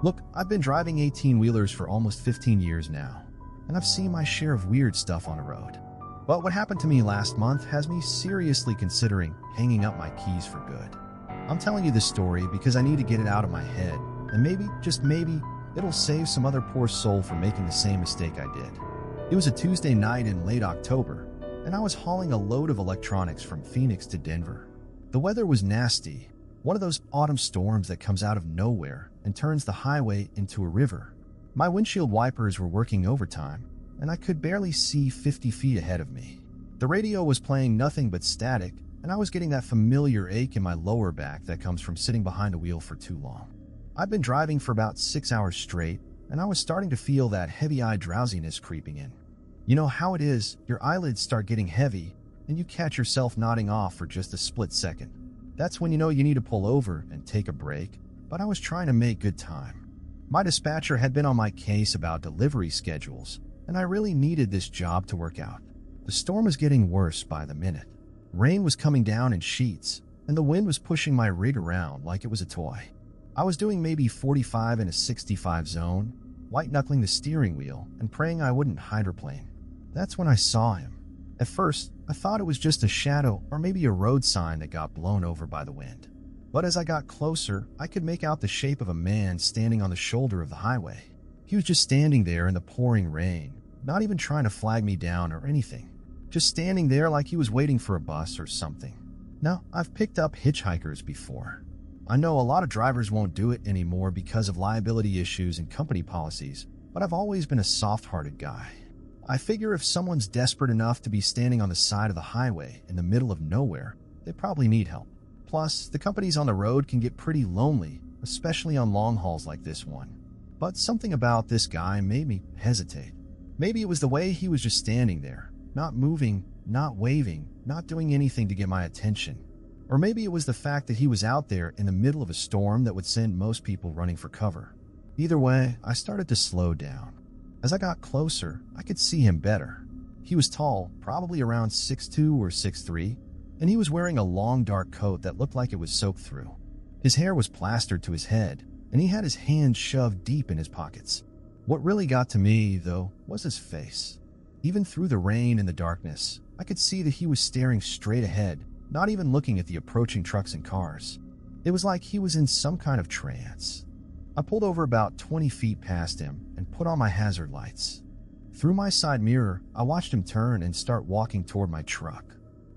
Look, I've been driving 18-wheelers for almost 15 years now, and I've seen my share of weird stuff on the road. But what happened to me last month has me seriously considering hanging up my keys for good. I'm telling you this story because I need to get it out of my head, and maybe, just maybe, it'll save some other poor soul from making the same mistake I did. It was a Tuesday night in late October, and I was hauling a load of electronics from Phoenix to Denver. The weather was nasty, one of those autumn storms that comes out of nowhere and turns the highway into a river. My windshield wipers were working overtime, and I could barely see 50 feet ahead of me. The radio was playing nothing but static, and I was getting that familiar ache in my lower back that comes from sitting behind a wheel for too long. I'd been driving for about 6 hours straight, and I was starting to feel that heavy-eyed drowsiness creeping in. You know how it is, your eyelids start getting heavy, and you catch yourself nodding off for just a split second. That's when you know you need to pull over and take a break, but I was trying to make good time. My dispatcher had been on my case about delivery schedules, and I really needed this job to work out. The storm was getting worse by the minute. Rain was coming down in sheets, and the wind was pushing my rig around like it was a toy. I was doing maybe 45 in a 65 zone, white-knuckling the steering wheel and praying I wouldn't hydroplane. That's when I saw him. At first, I thought it was just a shadow or maybe a road sign that got blown over by the wind. But as I got closer, I could make out the shape of a man standing on the shoulder of the highway. He was just standing there in the pouring rain, not even trying to flag me down or anything. Just standing there like he was waiting for a bus or something. Now, I've picked up hitchhikers before. I know a lot of drivers won't do it anymore because of liability issues and company policies, but I've always been a soft-hearted guy. I figure if someone's desperate enough to be standing on the side of the highway in the middle of nowhere, they probably need help. Plus, the companies on the road can get pretty lonely, especially on long hauls like this one. But something about this guy made me hesitate. Maybe it was the way he was just standing there, not moving, not waving, not doing anything to get my attention. Or maybe it was the fact that he was out there in the middle of a storm that would send most people running for cover. Either way, I started to slow down. As I got closer, I could see him better. He was tall, probably around 6'2" or 6'3", and he was wearing a long dark coat that looked like it was soaked through. His hair was plastered to his head, and he had his hands shoved deep in his pockets. What really got to me, though, was his face. Even through the rain and the darkness, I could see that he was staring straight ahead, not even looking at the approaching trucks and cars. It was like he was in some kind of trance. I pulled over about 20 feet past him and put on my hazard lights. Through my side mirror, I watched him turn and start walking toward my truck.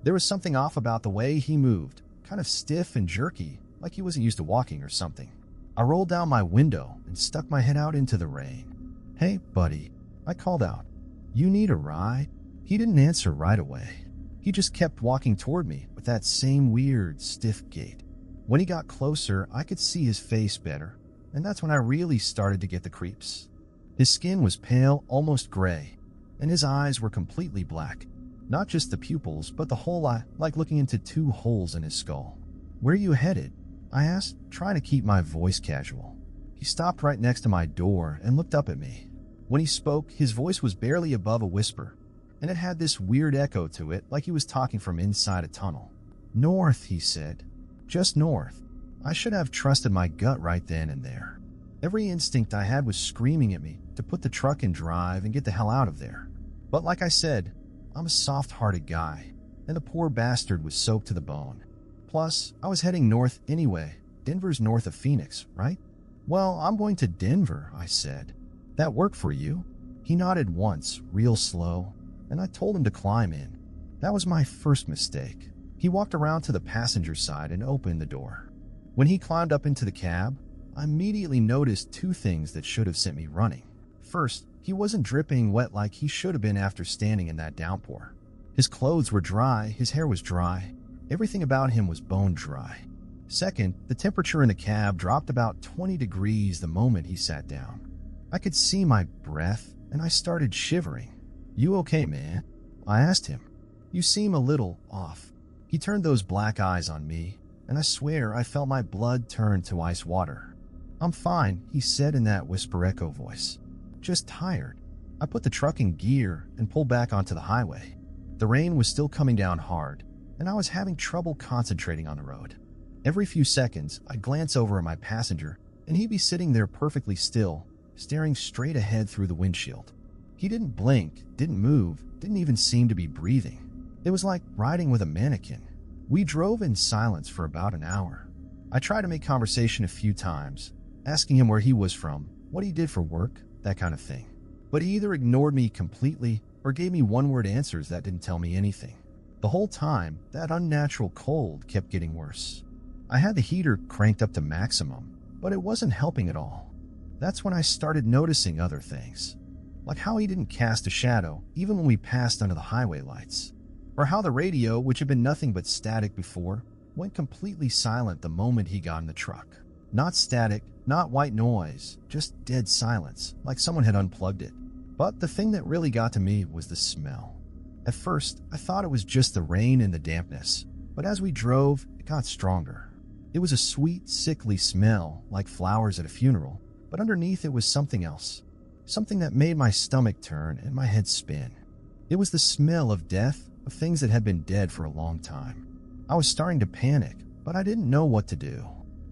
There was something off about the way he moved, kind of stiff and jerky, like he wasn't used to walking or something. I rolled down my window and stuck my head out into the rain. "Hey, buddy," I called out. "You need a ride?" He didn't answer right away. He just kept walking toward me with that same weird, stiff gait. When he got closer, I could see his face better, and that's when I really started to get the creeps. His skin was pale, almost gray, and his eyes were completely black. Not just the pupils, but the whole eye, like looking into two holes in his skull. "Where are you headed?" I asked, trying to keep my voice casual. He stopped right next to my door and looked up at me. When he spoke, his voice was barely above a whisper, and it had this weird echo to it, like he was talking from inside a tunnel. "North," he said. "Just north." I should have trusted my gut right then and there. Every instinct I had was screaming at me to put the truck in drive and get the hell out of there. But like I said, I'm a soft-hearted guy, and the poor bastard was soaked to the bone. Plus, I was heading north anyway. Denver's north of Phoenix, right? "Well, I'm going to Denver," I said. "That work for you?" He nodded once, real slow, and I told him to climb in. That was my first mistake. He walked around to the passenger side and opened the door. When he climbed up into the cab, I immediately noticed two things that should have sent me running. First, he wasn't dripping wet like he should have been after standing in that downpour. His clothes were dry, his hair was dry, everything about him was bone dry. Second, the temperature in the cab dropped about 20 degrees the moment he sat down. I could see my breath, and I started shivering. "You okay, man?" I asked him. "You seem a little off." He turned those black eyes on me, and I swear I felt my blood turn to ice water. "I'm fine," he said in that whisper echo voice. "Just tired." I put the truck in gear and pulled back onto the highway. The rain was still coming down hard, and I was having trouble concentrating on the road. Every few seconds, I'd glance over at my passenger and he'd be sitting there perfectly still, staring straight ahead through the windshield. He didn't blink, didn't move, didn't even seem to be breathing. It was like riding with a mannequin. We drove in silence for about an hour. I tried to make conversation a few times, asking him where he was from, what he did for work, that kind of thing. But he either ignored me completely or gave me one-word answers that didn't tell me anything. The whole time, that unnatural cold kept getting worse. I had the heater cranked up to maximum, but it wasn't helping at all. That's when I started noticing other things, like how he didn't cast a shadow even when we passed under the highway lights, or how the radio, which had been nothing but static before, went completely silent the moment he got in the truck. Not static, not white noise, just dead silence, like someone had unplugged it. But the thing that really got to me was the smell. At first, I thought it was just the rain and the dampness, but as we drove, it got stronger. It was a sweet, sickly smell, like flowers at a funeral, but underneath it was something else. Something that made my stomach turn and my head spin. It was the smell of death, of things that had been dead for a long time. I was starting to panic, but I didn't know what to do.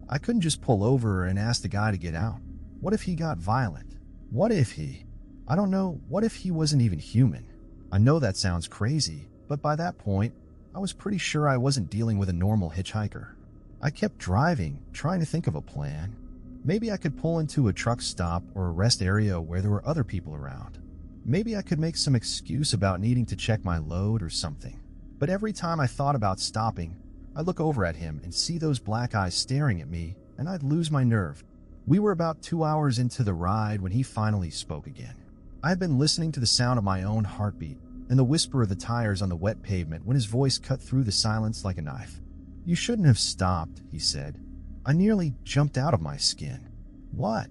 I couldn't just pull over and ask the guy to get out. What if he got violent? What if he... I don't know, what if he wasn't even human? I know that sounds crazy, but by that point, I was pretty sure I wasn't dealing with a normal hitchhiker. I kept driving, trying to think of a plan. Maybe I could pull into a truck stop or a rest area where there were other people around. Maybe I could make some excuse about needing to check my load or something. But every time I thought about stopping, I'd look over at him and see those black eyes staring at me, and I'd lose my nerve. We were about 2 hours into the ride when he finally spoke again. I had been listening to the sound of my own heartbeat and the whisper of the tires on the wet pavement when his voice cut through the silence like a knife. "You shouldn't have stopped," he said. I nearly jumped out of my skin. "What?"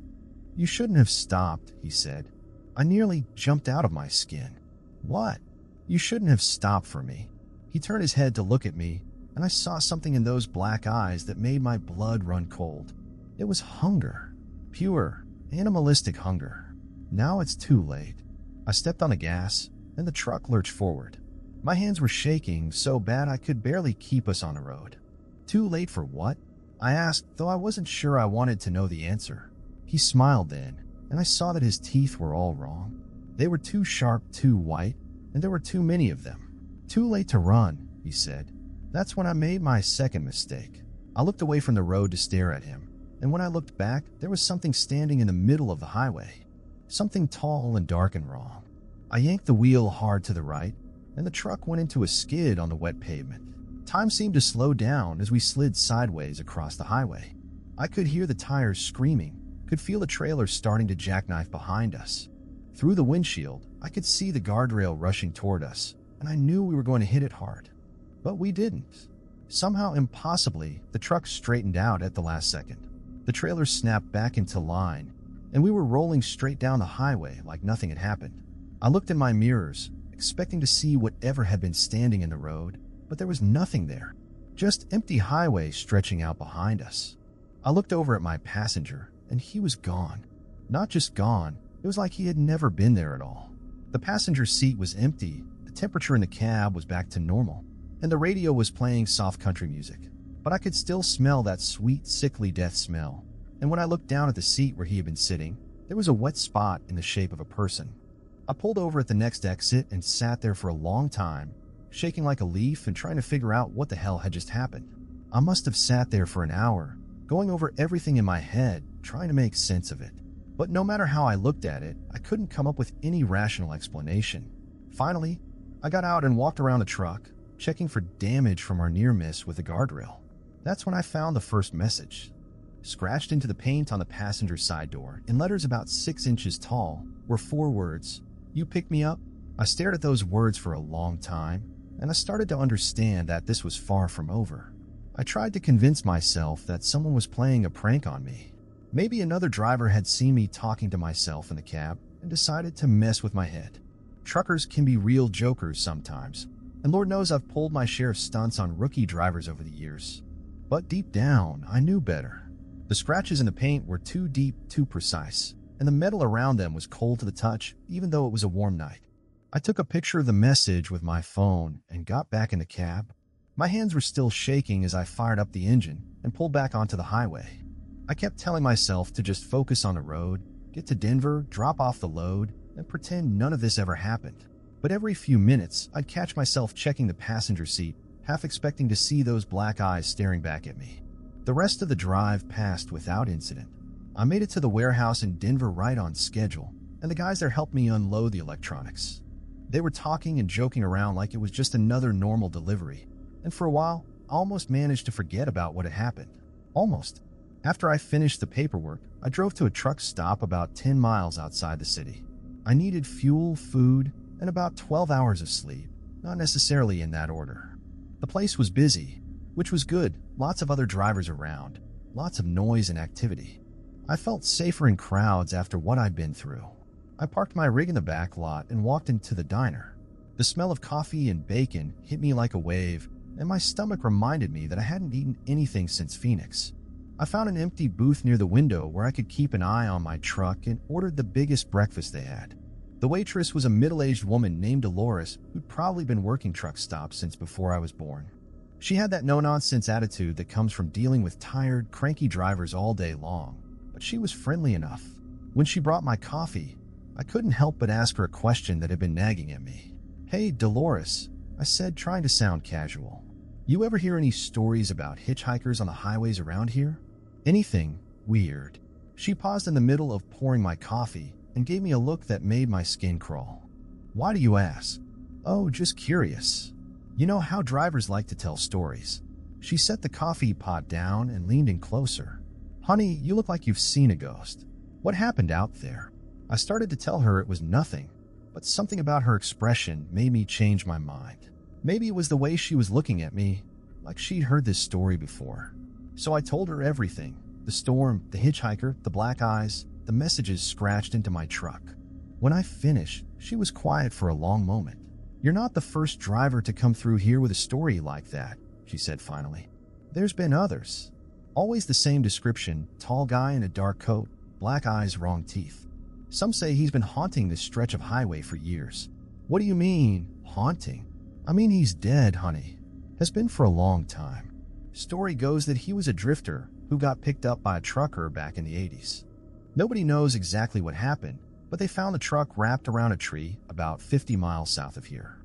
"You shouldn't have stopped," he said. I nearly jumped out of my skin. "What?" "You shouldn't have stopped for me." He turned his head to look at me, and I saw something in those black eyes that made my blood run cold. It was hunger. Pure, animalistic hunger. Now it's too late. I stepped on the gas, and the truck lurched forward. My hands were shaking so bad I could barely keep us on the road. "Too late for what?" I asked, though I wasn't sure I wanted to know the answer. He smiled then, and I saw that his teeth were all wrong. They were too sharp, too white, and there were too many of them. "Too late to run," he said. That's when I made my second mistake. I looked away from the road to stare at him, and when I looked back, there was something standing in the middle of the highway. Something tall and dark and wrong. I yanked the wheel hard to the right, and the truck went into a skid on the wet pavement. Time seemed to slow down as we slid sideways across the highway. I could hear the tires screaming, could feel the trailer starting to jackknife behind us. Through the windshield, I could see the guardrail rushing toward us, and I knew we were going to hit it hard. But we didn't. Somehow, impossibly, the truck straightened out at the last second. The trailer snapped back into line, and we were rolling straight down the highway like nothing had happened. I looked in my mirrors, expecting to see whatever had been standing in the road, but there was nothing there. Just empty highway stretching out behind us. I looked over at my passenger, and he was gone. Not just gone, it was like he had never been there at all. The passenger seat was empty, the temperature in the cab was back to normal, and the radio was playing soft country music. But I could still smell that sweet, sickly death smell. And when I looked down at the seat where he had been sitting, there was a wet spot in the shape of a person. I pulled over at the next exit and sat there for a long time, shaking like a leaf and trying to figure out what the hell had just happened. I must have sat there for an hour, going over everything in my head, trying to make sense of it. But no matter how I looked at it, I couldn't come up with any rational explanation. Finally, I got out and walked around the truck, checking for damage from our near miss with the guardrail. That's when I found the first message. Scratched into the paint on the passenger side door, in letters about 6 inches tall, were 4 words. "You pick me up?" I stared at those words for a long time, and I started to understand that this was far from over. I tried to convince myself that someone was playing a prank on me. Maybe another driver had seen me talking to myself in the cab and decided to mess with my head. Truckers can be real jokers sometimes, and Lord knows I've pulled my share of stunts on rookie drivers over the years. But deep down, I knew better. The scratches in the paint were too deep, too precise, and the metal around them was cold to the touch, even though it was a warm night. I took a picture of the message with my phone and got back in the cab. My hands were still shaking as I fired up the engine and pulled back onto the highway. I kept telling myself to just focus on the road, get to Denver, drop off the load, and pretend none of this ever happened. But every few minutes, I'd catch myself checking the passenger seat, half expecting to see those black eyes staring back at me. The rest of the drive passed without incident. I made it to the warehouse in Denver right on schedule, and the guys there helped me unload the electronics. They were talking and joking around like it was just another normal delivery, and for a while, I almost managed to forget about what had happened. Almost. After I finished the paperwork, I drove to a truck stop about 10 miles outside the city. I needed fuel, food, and about 12 hours of sleep, not necessarily in that order. The place was busy, which was good, lots of other drivers around, lots of noise and activity. I felt safer in crowds after what I'd been through. I parked my rig in the back lot and walked into the diner. The smell of coffee and bacon hit me like a wave, and my stomach reminded me that I hadn't eaten anything since Phoenix. I found an empty booth near the window where I could keep an eye on my truck and ordered the biggest breakfast they had. The waitress was a middle-aged woman named Dolores who'd probably been working truck stops since before I was born. She had that no-nonsense attitude that comes from dealing with tired, cranky drivers all day long, but she was friendly enough. When she brought my coffee, I couldn't help but ask her a question that had been nagging at me. "Hey, Dolores," I said, trying to sound casual. "You ever hear any stories about hitchhikers on the highways around here? Anything weird?" She paused in the middle of pouring my coffee and gave me a look that made my skin crawl. "Why do you ask?" "Oh, just curious. You know how drivers like to tell stories." She set the coffee pot down and leaned in closer. "Honey, you look like you've seen a ghost. What happened out there?" I started to tell her it was nothing, but something about her expression made me change my mind. Maybe it was the way she was looking at me, like she'd heard this story before. So I told her everything. The storm, the hitchhiker, the black eyes, the messages scratched into my truck. When I finished, she was quiet for a long moment. "You're not the first driver to come through here with a story like that," she said finally. "There's been others. Always the same description, tall guy in a dark coat, black eyes, wrong teeth. Some say he's been haunting this stretch of highway for years." "What do you mean, haunting?" "I mean he's dead, honey. Has been for a long time. Story goes that he was a drifter who got picked up by a trucker back in the 80s. Nobody knows exactly what happened, but they found the truck wrapped around a tree about 50 miles south of here.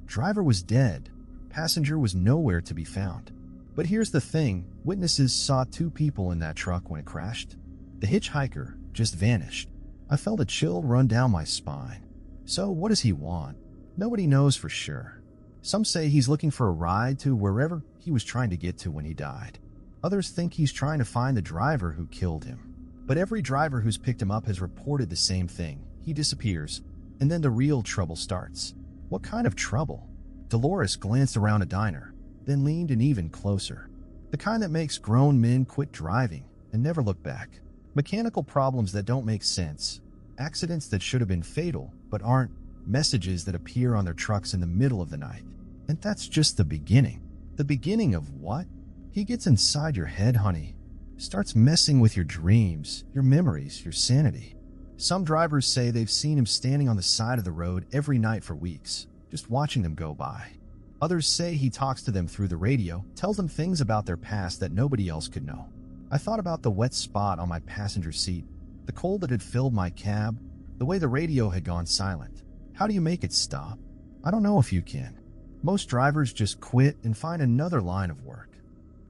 Driver was dead. Passenger was nowhere to be found. But here's the thing, witnesses saw two people in that truck when it crashed. The hitchhiker just vanished. I felt a chill run down my spine. So what does he want? Nobody knows for sure. Some say he's looking for a ride to wherever he was trying to get to when he died. Others think he's trying to find the driver who killed him. But every driver who's picked him up has reported the same thing. He disappears, and then the real trouble starts. What kind of trouble? Dolores glanced around the diner, then leaned in even closer. The kind that makes grown men quit driving and never look back. Mechanical problems that don't make sense. Accidents that should have been fatal but aren't. Messages that appear on their trucks in the middle of the night. And that's just the beginning. The beginning of what? He gets inside your head, honey. Starts messing with your dreams, your memories, your sanity. Some drivers say they've seen him standing on the side of the road every night for weeks, just watching them go by. Others say he talks to them through the radio, tells them things about their past that nobody else could know. I thought about the wet spot on my passenger seat, the cold that had filled my cab, the way the radio had gone silent. How do you make it stop? I don't know if you can. Most drivers just quit and find another line of work.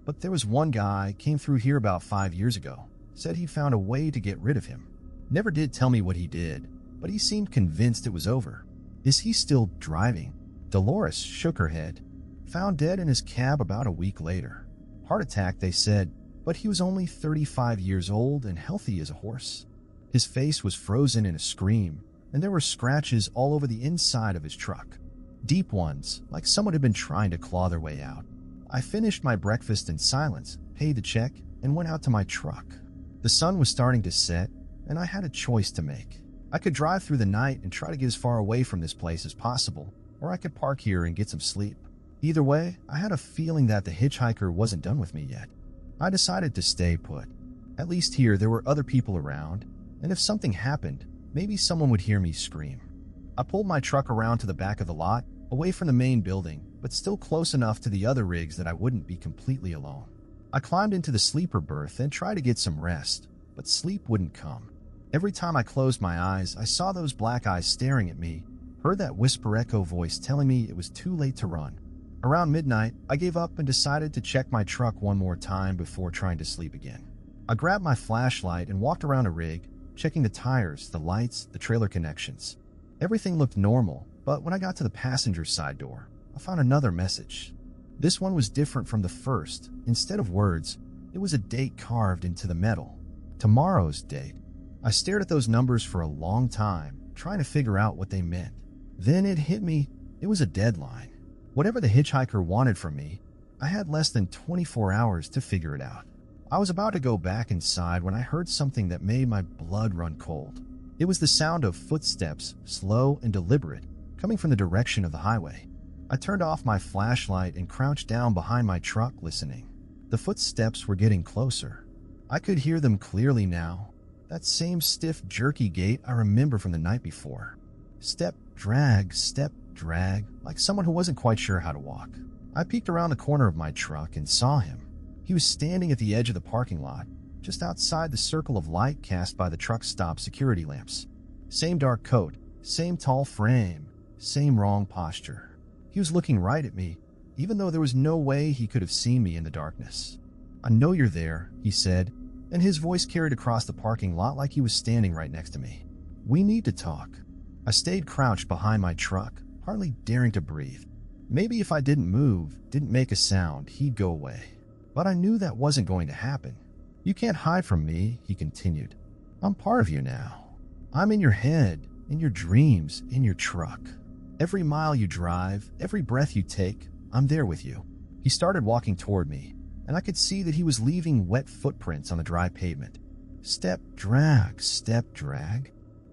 But there was one guy came through here about 5 years ago, said he found a way to get rid of him. Never did tell me what he did, but he seemed convinced it was over. Is he still driving? Dolores shook her head. Found dead in his cab about a week later. Heart attack, they said, but he was only 35 years old and healthy as a horse. His face was frozen in a scream, and there were scratches all over the inside of his truck. Deep ones, like someone had been trying to claw their way out. I finished my breakfast in silence, paid the check, and went out to my truck. The sun was starting to set, and I had a choice to make. I could drive through the night and try to get as far away from this place as possible, or I could park here and get some sleep. Either way, I had a feeling that the hitchhiker wasn't done with me yet. I decided to stay put. At least here there were other people around, and if something happened, maybe someone would hear me scream. I pulled my truck around to the back of the lot, away from the main building, but still close enough to the other rigs that I wouldn't be completely alone. I climbed into the sleeper berth and tried to get some rest, but sleep wouldn't come. Every time I closed my eyes, I saw those black eyes staring at me, heard that whisper echo voice telling me it was too late to run. Around midnight, I gave up and decided to check my truck one more time before trying to sleep again. I grabbed my flashlight and walked around a rig, checking the tires, the lights, the trailer connections. Everything looked normal, but when I got to the passenger side door, I found another message. This one was different from the first. Instead of words, it was a date carved into the metal. Tomorrow's date. I stared at those numbers for a long time, trying to figure out what they meant. Then it hit me. It was a deadline. Whatever the hitchhiker wanted from me, I had less than 24 hours to figure it out. I was about to go back inside when I heard something that made my blood run cold. It was the sound of footsteps, slow and deliberate, coming from the direction of the highway. I turned off my flashlight and crouched down behind my truck listening. The footsteps were getting closer. I could hear them clearly now. That same stiff, jerky gait I remember from the night before. Step, drag, like someone who wasn't quite sure how to walk. I peeked around the corner of my truck and saw him. He was standing at the edge of the parking lot, just outside the circle of light cast by the truck stop security lamps. Same dark coat, same tall frame, same wrong posture. He was looking right at me, even though there was no way he could have seen me in the darkness. "I know you're there," he said, and his voice carried across the parking lot like he was standing right next to me. "We need to talk." I stayed crouched behind my truck, hardly daring to breathe. Maybe if I didn't move, didn't make a sound, he'd go away. But I knew that wasn't going to happen. "You can't hide from me," he continued. "I'm part of you now. I'm in your head, in your dreams, in your truck. Every mile you drive, every breath you take, I'm there with you." He started walking toward me, and I could see that he was leaving wet footprints on the dry pavement. Step, drag,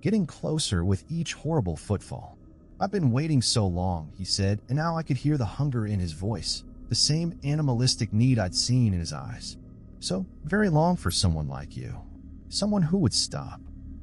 getting closer with each horrible footfall. "I've been waiting so long," he said, and now I could hear the hunger in his voice, the same animalistic need I'd seen in his eyes. "So very long for someone like you. Someone who would stop.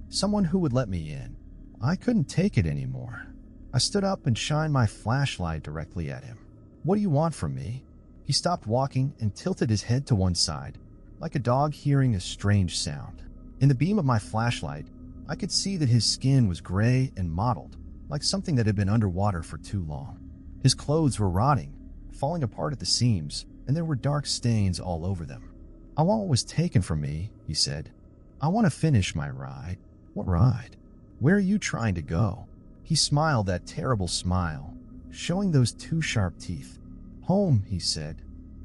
Someone who would let me in." I couldn't take it anymore. I stood up and shined my flashlight directly at him. "What do you want from me?" He stopped walking and tilted his head to one side, like a dog hearing a strange sound. In the beam of my flashlight, I could see that his skin was gray and mottled, like something that had been underwater for too long. His clothes were rotting, falling apart at the seams, and there were dark stains all over them. "I want what was taken from me," he said. "I want to finish my ride." "What ride? Where are you trying to go?" He smiled that terrible smile, showing those two sharp teeth. "Home," he said.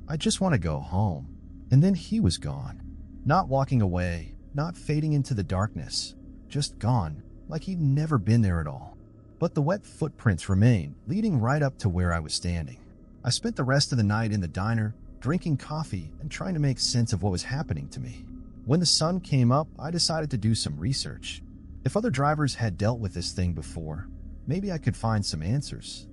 "I just want to go home." And then he was gone. Not walking away, not fading into the darkness, just gone, like he'd never been there at all. But the wet footprints remained, leading right up to where I was standing. I spent the rest of the night in the diner, drinking coffee and trying to make sense of what was happening to me. When the sun came up, I decided to do some research. If other drivers had dealt with this thing before, maybe I could find some answers.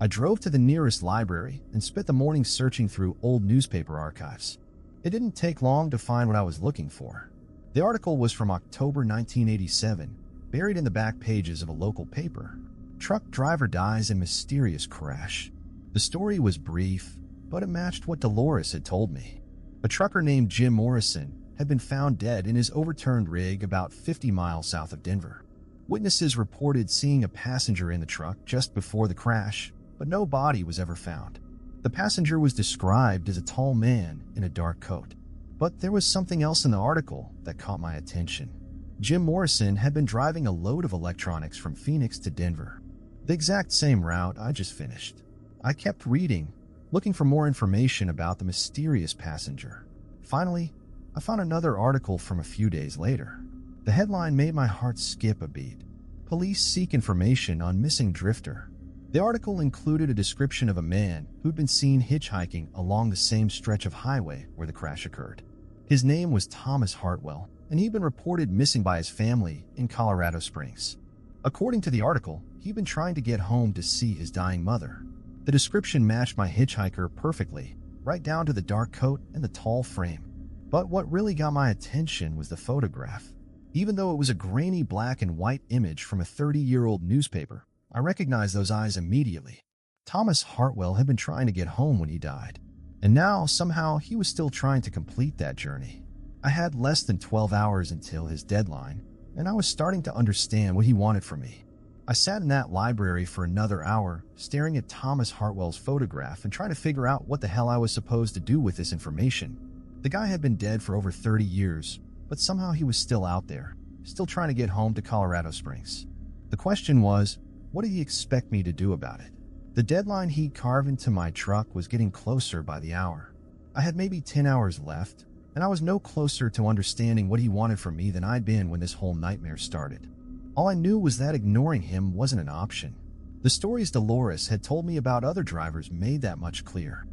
I drove to the nearest library and spent the morning searching through old newspaper archives. It didn't take long to find what I was looking for. The article was from October 1987, buried in the back pages of a local paper. "Truck driver dies in mysterious crash." The story was brief, but it matched what Dolores had told me. A trucker named Jim Morrison had been found dead in his overturned rig about 50 miles south of Denver. Witnesses reported seeing a passenger in the truck just before the crash, but no body was ever found. The passenger was described as a tall man in a dark coat. But there was something else in the article that caught my attention. Jim Morrison had been driving a load of electronics from Phoenix to Denver, the exact same route I just finished. I kept reading, looking for more information about the mysterious passenger. Finally, I found another article from a few days later. The headline made my heart skip a beat. "Police seek information on missing drifter." The article included a description of a man who'd been seen hitchhiking along the same stretch of highway where the crash occurred. His name was Thomas Hartwell, and he'd been reported missing by his family in Colorado Springs. According to the article, he'd been trying to get home to see his dying mother. The description matched my hitchhiker perfectly, right down to the dark coat and the tall frame. But what really got my attention was the photograph. Even though it was a grainy black and white image from a 30-year-old newspaper, I recognized those eyes immediately. Thomas Hartwell had been trying to get home when he died. And now, somehow, he was still trying to complete that journey. I had less than 12 hours until his deadline, and I was starting to understand what he wanted from me. I sat in that library for another hour, staring at Thomas Hartwell's photograph and trying to figure out what the hell I was supposed to do with this information. The guy had been dead for over 30 years, but somehow he was still out there, still trying to get home to Colorado Springs. The question was, what did he expect me to do about it? The deadline he'd carved into my truck was getting closer by the hour. I had maybe 10 hours left, and I was no closer to understanding what he wanted from me than I'd been when this whole nightmare started. All I knew was that ignoring him wasn't an option. The stories Dolores had told me about other drivers made that much clear.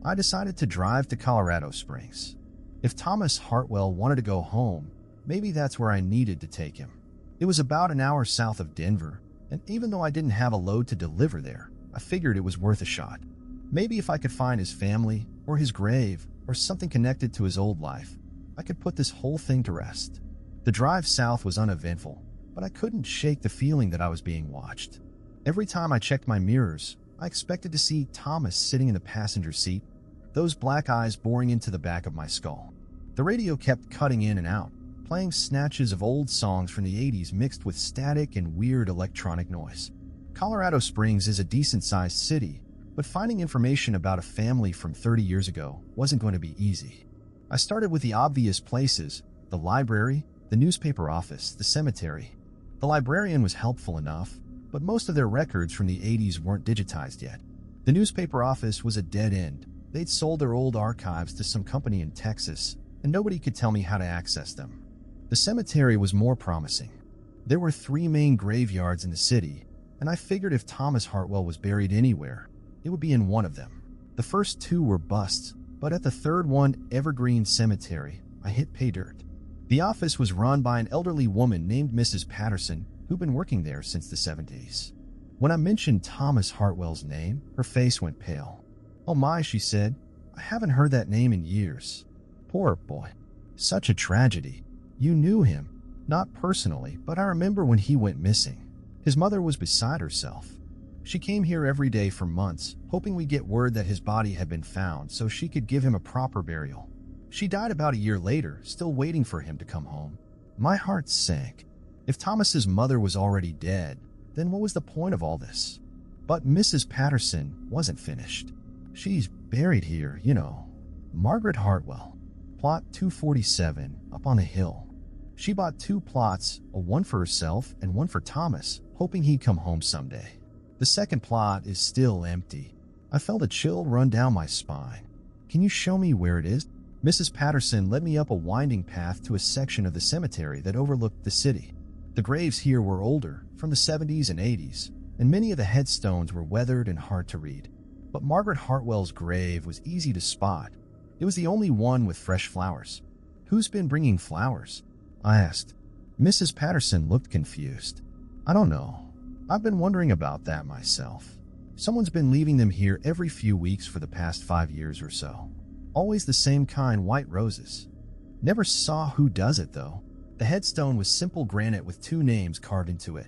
I decided to drive to Colorado Springs. If Thomas Hartwell wanted to go home, maybe that's where I needed to take him. It was about an hour south of Denver, and even though I didn't have a load to deliver there, I figured it was worth a shot. Maybe if I could find his family, or his grave, or something connected to his old life, I could put this whole thing to rest. The drive south was uneventful, but I couldn't shake the feeling that I was being watched. Every time I checked my mirrors, I expected to see Thomas sitting in the passenger seat, those black eyes boring into the back of my skull. The radio kept cutting in and out, playing snatches of old songs from the 80s mixed with static and weird electronic noise. Colorado Springs is a decent-sized city, but finding information about a family from 30 years ago wasn't going to be easy. I started with the obvious places: the library, the newspaper office, the cemetery. The librarian was helpful enough, but most of their records from the 80s weren't digitized yet. The newspaper office was a dead end. They'd sold their old archives to some company in Texas, and nobody could tell me how to access them. The cemetery was more promising. There were 3 main graveyards in the city, and I figured if Thomas Hartwell was buried anywhere, it would be in one of them. The first 2 were busts, but at the third one, Evergreen Cemetery, I hit pay dirt. The office was run by an elderly woman named Mrs. Patterson, who'd been working there since the 70s. When I mentioned Thomas Hartwell's name, her face went pale. "Oh my," she said, "I haven't heard that name in years." Poor boy. Such a tragedy. You knew him. Not personally, but I remember when he went missing. His mother was beside herself. She came here every day for months, hoping we'd get word that his body had been found so she could give him a proper burial. She died about a year later, still waiting for him to come home. My heart sank. If Thomas's mother was already dead, then what was the point of all this? But Mrs. Patterson wasn't finished. "She's buried here, you know. Margaret Hartwell. Plot 247, up on a hill." She bought 2 plots, one for herself and one for Thomas, hoping he'd come home someday. The second plot is still empty. I felt a chill run down my spine. "Can you show me where it is?" Mrs. Patterson led me up a winding path to a section of the cemetery that overlooked the city. The graves here were older, from the 70s and 80s, and many of the headstones were weathered and hard to read. But Margaret Hartwell's grave was easy to spot. It was the only one with fresh flowers. "Who's been bringing flowers?" I asked. Mrs. Patterson looked confused. "I don't know. I've been wondering about that myself. Someone's been leaving them here every few weeks for the past 5 years or so. Always the same kind, white roses. Never saw who does it, though." The headstone was simple granite with 2 names carved into it.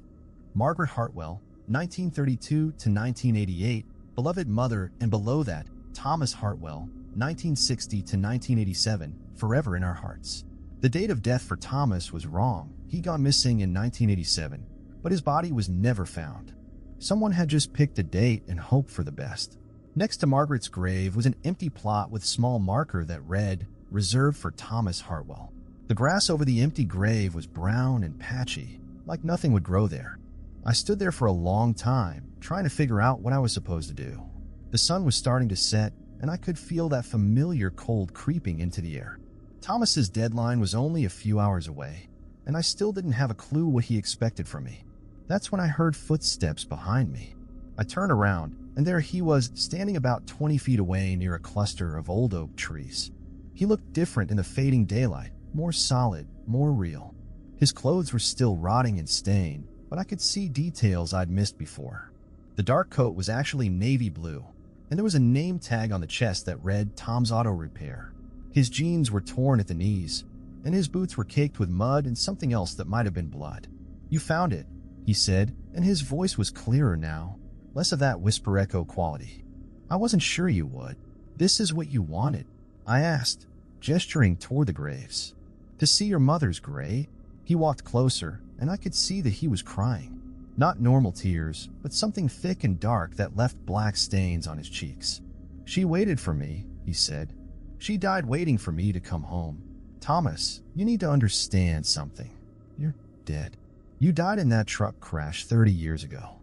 Margaret Hartwell, 1932 to 1988, beloved mother, and below that, Thomas Hartwell, 1960 to 1987, forever in our hearts. The date of death for Thomas was wrong. He'd gone missing in 1987, but his body was never found. Someone had just picked a date and hoped for the best. Next to Margaret's grave was an empty plot with a small marker that read, "Reserved for Thomas Hartwell." The grass over the empty grave was brown and patchy, like nothing would grow there. I stood there for a long time, trying to figure out what I was supposed to do. The sun was starting to set, and I could feel that familiar cold creeping into the air. Thomas's deadline was only a few hours away, and I still didn't have a clue what he expected from me. That's when I heard footsteps behind me. I turned around, and there he was, standing about 20 feet away near a cluster of old oak trees. He looked different in the fading daylight, more solid, more real. His clothes were still rotting and stained, but I could see details I'd missed before. The dark coat was actually navy blue, and there was a name tag on the chest that read Tom's Auto Repair. His jeans were torn at the knees, and his boots were caked with mud and something else that might have been blood. "You found it," he said, and his voice was clearer now, less of that whisper echo quality. "I wasn't sure you would. This is what you wanted? I asked, gesturing toward the graves. To see your mother's grave? He walked closer, and I could see that he was crying. Not normal tears, but something thick and dark that left black stains on his cheeks. She waited for me, he said. She died waiting for me to come home. Thomas, you need to understand something. You're dead. You died in that truck crash 30 years ago.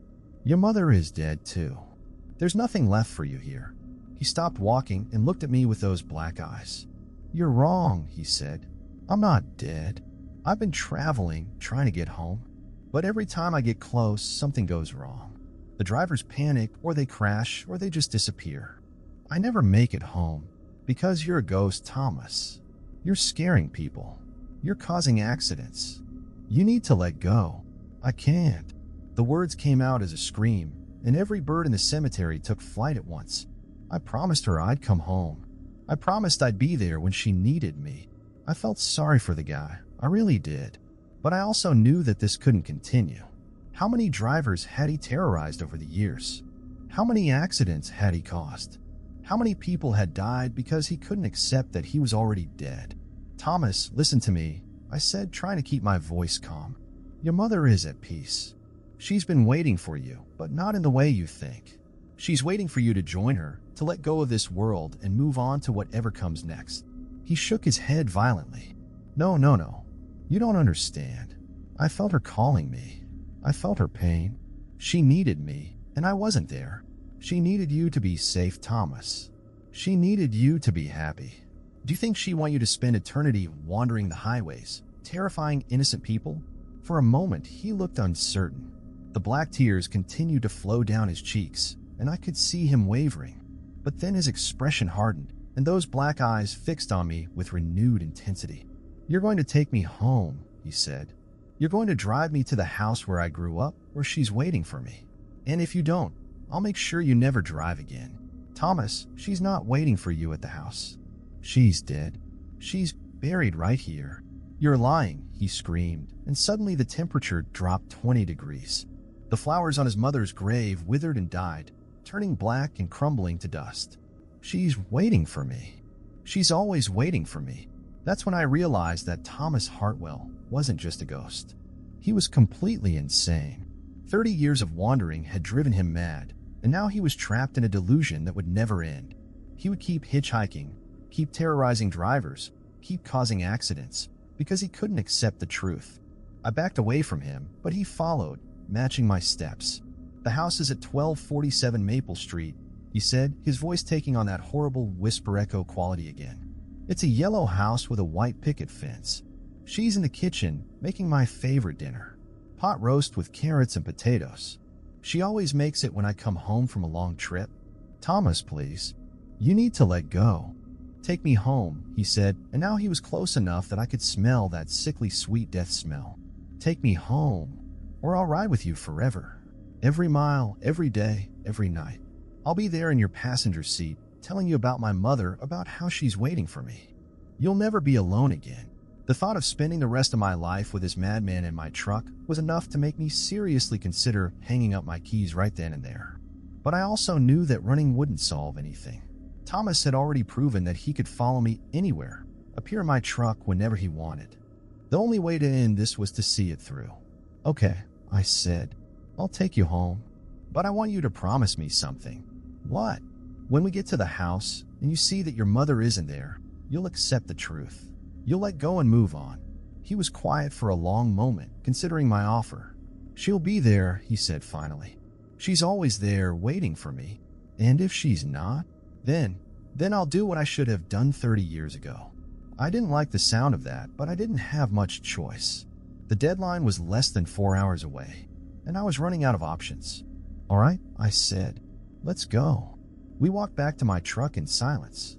Your mother is dead too. There's nothing left for you here. He stopped walking and looked at me with those black eyes. You're wrong, he said. I'm not dead. I've been traveling, trying to get home. But every time I get close, something goes wrong. The drivers panic, or they crash, or they just disappear. I never make it home. Because you're a ghost, Thomas. You're scaring people. You're causing accidents. You need to let go. I can't. The words came out as a scream, and every bird in the cemetery took flight at once. I promised her I'd come home. I promised I'd be there when she needed me. I felt sorry for the guy. I really did. But I also knew that this couldn't continue. How many drivers had he terrorized over the years? How many accidents had he caused? How many people had died because he couldn't accept that he was already dead? Thomas, listen to me, I said, trying to keep my voice calm. Your mother is at peace. She's been waiting for you, but not in the way you think. She's waiting for you to join her, to let go of this world and move on to whatever comes next. He shook his head violently. No. You don't understand. I felt her calling me. I felt her pain. She needed me, and I wasn't there. She needed you to be safe, Thomas. She needed you to be happy. Do you think she want you to spend eternity wandering the highways, terrifying innocent people? For a moment, he looked uncertain. The black tears continued to flow down his cheeks, and I could see him wavering. But then his expression hardened, and those black eyes fixed on me with renewed intensity. You're going to take me home, he said. You're going to drive me to the house where I grew up, where she's waiting for me. And if you don't, I'll make sure you never drive again. Thomas, she's not waiting for you at the house. She's dead. She's buried right here. You're lying, he screamed, and suddenly the temperature dropped 20 degrees. The flowers on his mother's grave withered and died, turning black and crumbling to dust. She's waiting for me. She's always waiting for me. That's when I realized that Thomas Hartwell wasn't just a ghost. He was completely insane. 30 years of wandering had driven him mad, and now he was trapped in a delusion that would never end. He would keep hitchhiking, keep terrorizing drivers, keep causing accidents, because he couldn't accept the truth. I backed away from him, but he followed, matching my steps. The house is at 1247 Maple Street, he said, his voice taking on that horrible whisper echo quality again. It's a yellow house with a white picket fence. She's in the kitchen, making my favorite dinner. Pot roast with carrots and potatoes. She always makes it when I come home from a long trip. Thomas, please. You need to let go. Take me home, he said, and now he was close enough that I could smell that sickly sweet death smell. Take me home, or I'll ride with you forever. Every mile, every day, every night. I'll be there in your passenger seat, telling you about my mother, about how she's waiting for me. You'll never be alone again. The thought of spending the rest of my life with this madman in my truck was enough to make me seriously consider hanging up my keys right then and there. But I also knew that running wouldn't solve anything. Thomas had already proven that he could follow me anywhere, appear in my truck whenever he wanted. The only way to end this was to see it through. Okay, I said, I'll take you home, but I want you to promise me something. What? When we get to the house and you see that your mother isn't there, you'll accept the truth. You'll let go and move on. He was quiet for a long moment, considering my offer. She'll be there, he said finally. She's always there, waiting for me. And if she's not, then I'll do what I should have done 30 years ago. I didn't like the sound of that, but I didn't have much choice. The deadline was less than 4 hours away, and I was running out of options. All right, I said, let's go. We walked back to my truck in silence.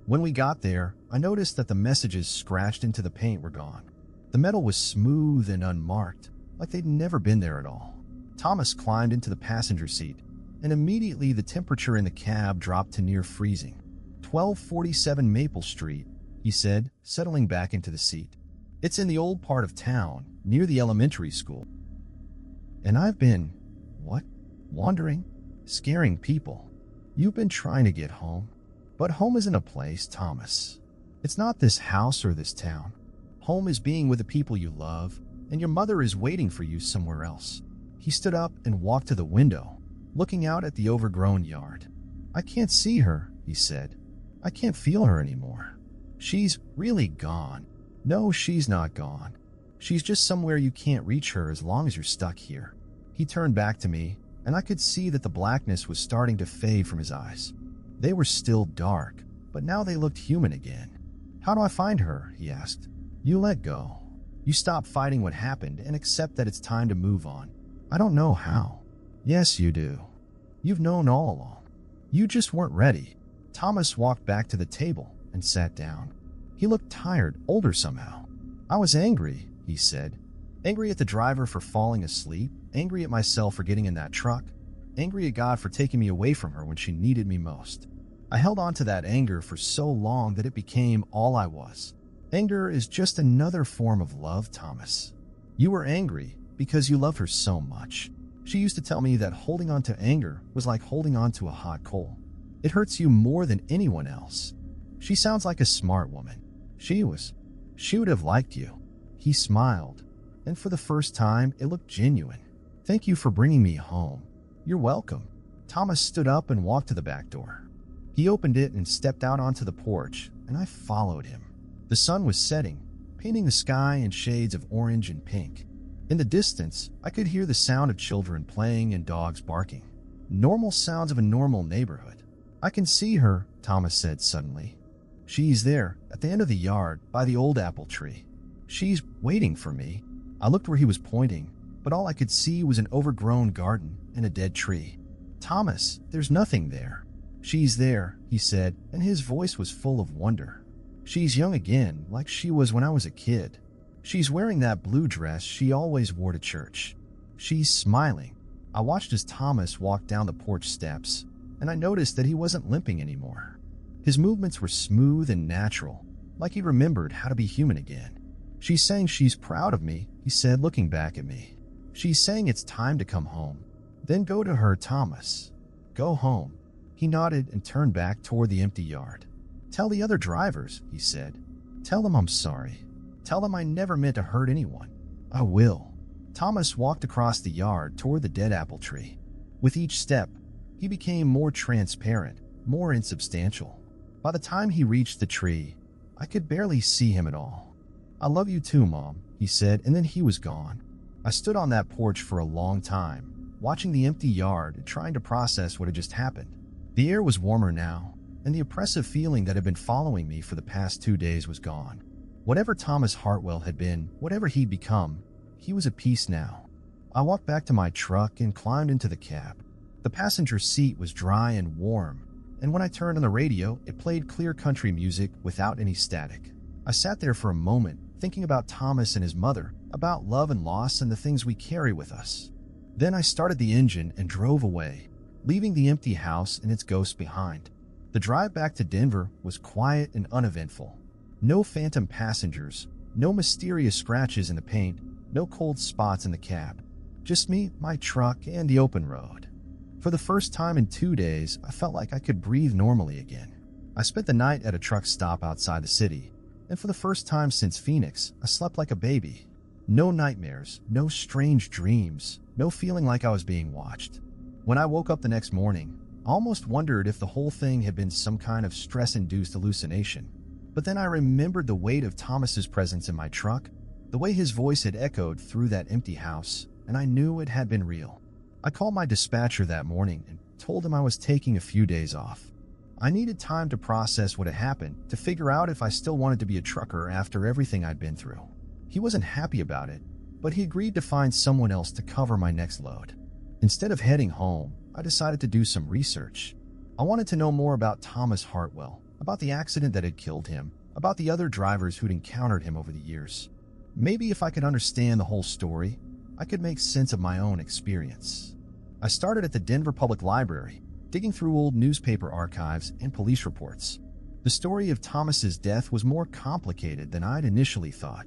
When we got there, I noticed that the messages scratched into the paint were gone. The metal was smooth and unmarked, like they'd never been there at all. Thomas climbed into the passenger seat, and immediately the temperature in the cab dropped to near freezing. 1247 Maple Street, he said, settling back into the seat. It's in the old part of town, near the elementary school. And I've been, wandering, scaring people. You've been trying to get home. But home isn't a place, Thomas. It's not this house or this town. Home is being with the people you love, and your mother is waiting for you somewhere else. He stood up and walked to the window, looking out at the overgrown yard. I can't see her, he said. I can't feel her anymore. She's really gone. No, she's not gone. She's just somewhere you can't reach her as long as you're stuck here. He turned back to me, and I could see that the blackness was starting to fade from his eyes. They were still dark, but now they looked human again. How do I find her? He asked. You let go. You stop fighting what happened and accept that it's time to move on. I don't know how. Yes, you do. You've known all along. You just weren't ready. Thomas walked back to the table and sat down. He looked tired, older somehow. I was angry, he said. Angry at the driver for falling asleep, angry at myself for getting in that truck, angry at God for taking me away from her when she needed me most. I held on to that anger for so long that it became all I was. Anger is just another form of love, Thomas. You were angry because you loved her so much. She used to tell me that holding on to anger was like holding on to a hot coal. It hurts you more than anyone else. She sounds like a smart woman. She would have liked you. He smiled, and for the first time, it looked genuine. Thank you for bringing me home. You're welcome. Thomas stood up and walked to the back door. He opened it and stepped out onto the porch, and I followed him. The sun was setting, painting the sky in shades of orange and pink. In the distance, I could hear the sound of children playing and dogs barking. Normal sounds of a normal neighborhood. I can see her, Thomas said suddenly. She's there, at the end of the yard, by the old apple tree. She's waiting for me. I looked where he was pointing, but all I could see was an overgrown garden and a dead tree. Thomas, there's nothing there. She's there, he said, and his voice was full of wonder. She's young again, like she was when I was a kid. She's wearing that blue dress she always wore to church. She's smiling. I watched as Thomas walked down the porch steps, and I noticed that he wasn't limping anymore. His movements were smooth and natural, like he remembered how to be human again. She's saying she's proud of me, he said, looking back at me. She's saying it's time to come home. Then go to her, Thomas. Go home. He nodded and turned back toward the empty yard. Tell the other drivers, he said. Tell them I'm sorry. Tell them I never meant to hurt anyone. I will. Thomas walked across the yard toward the dead apple tree. With each step, he became more transparent, more insubstantial. By the time he reached the tree, I could barely see him at all. I love you too, Mom, he said, and then he was gone. I stood on that porch for a long time, watching the empty yard and trying to process what had just happened. The air was warmer now, and the oppressive feeling that had been following me for the past 2 days was gone. Whatever Thomas Hartwell had been, whatever he'd become, he was at peace now. I walked back to my truck and climbed into the cab. The passenger seat was dry and warm, and when I turned on the radio, it played clear country music without any static. I sat there for a moment, thinking about Thomas and his mother, about love and loss and the things we carry with us. Then I started the engine and drove away, leaving the empty house and its ghost behind. The drive back to Denver was quiet and uneventful. No phantom passengers, no mysterious scratches in the paint, no cold spots in the cab. Just me, my truck, and the open road. For the first time in 2 days, I felt like I could breathe normally again. I spent the night at a truck stop outside the city, and for the first time since Phoenix, I slept like a baby. No nightmares, no strange dreams, no feeling like I was being watched. When I woke up the next morning, I almost wondered if the whole thing had been some kind of stress-induced hallucination. But then I remembered the weight of Thomas's presence in my truck, the way his voice had echoed through that empty house, and I knew it had been real. I called my dispatcher that morning and told him I was taking a few days off. I needed time to process what had happened, to figure out if I still wanted to be a trucker after everything I'd been through. He wasn't happy about it, but he agreed to find someone else to cover my next load. Instead of heading home, I decided to do some research. I wanted to know more about Thomas Hartwell, about the accident that had killed him, about the other drivers who'd encountered him over the years. Maybe if I could understand the whole story, I could make sense of my own experience. I started at the Denver Public Library, digging through old newspaper archives and police reports. The story of Thomas's death was more complicated than I'd initially thought.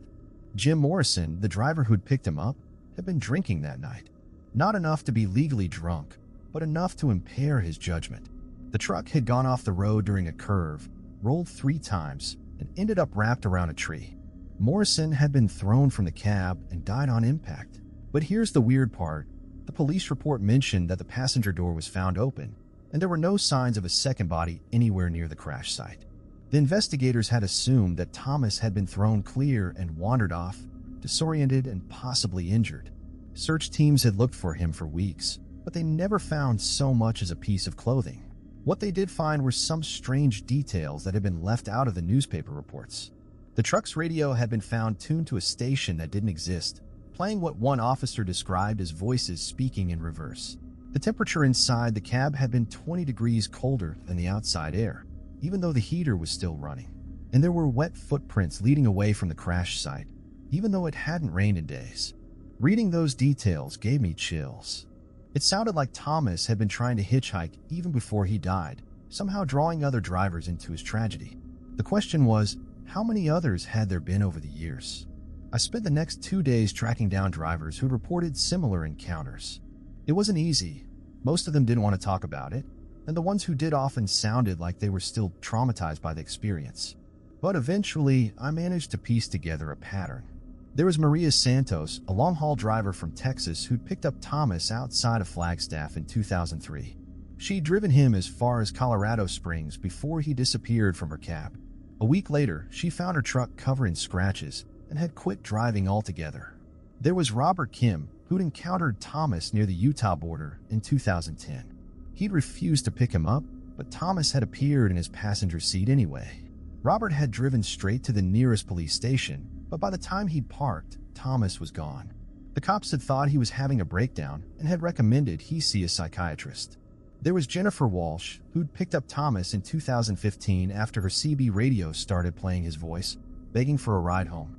Jim Morrison, the driver who'd picked him up, had been drinking that night. Not enough to be legally drunk, but enough to impair his judgment. The truck had gone off the road during a curve, rolled 3 times, and ended up wrapped around a tree. Morrison had been thrown from the cab and died on impact. But here's the weird part. The police report mentioned that the passenger door was found open, and there were no signs of a second body anywhere near the crash site. The investigators had assumed that Thomas had been thrown clear and wandered off, disoriented and possibly injured. Search teams had looked for him for weeks, but they never found so much as a piece of clothing. What they did find were some strange details that had been left out of the newspaper reports. The truck's radio had been found tuned to a station that didn't exist, playing what one officer described as voices speaking in reverse. The temperature inside the cab had been 20 degrees colder than the outside air, even though the heater was still running. And there were wet footprints leading away from the crash site, even though it hadn't rained in days. Reading those details gave me chills. It sounded like Thomas had been trying to hitchhike even before he died, somehow drawing other drivers into his tragedy. The question was, how many others had there been over the years? I spent the next 2 days tracking down drivers who reported similar encounters. It wasn't easy. Most of them didn't want to talk about it, and the ones who did often sounded like they were still traumatized by the experience. But eventually, I managed to piece together a pattern. There was Maria Santos, a long-haul driver from Texas who'd picked up Thomas outside of Flagstaff in 2003. She'd driven him as far as Colorado Springs before he disappeared from her cab. A week later, she found her truck covered in scratches and had quit driving altogether. There was Robert Kim, who'd encountered Thomas near the Utah border in 2010. He'd refused to pick him up, but Thomas had appeared in his passenger seat anyway. Robert had driven straight to the nearest police station, but by the time he'd parked, Thomas was gone. The cops had thought he was having a breakdown and had recommended he see a psychiatrist. There was Jennifer Walsh, who'd picked up Thomas in 2015 after her CB radio started playing his voice, begging for a ride home.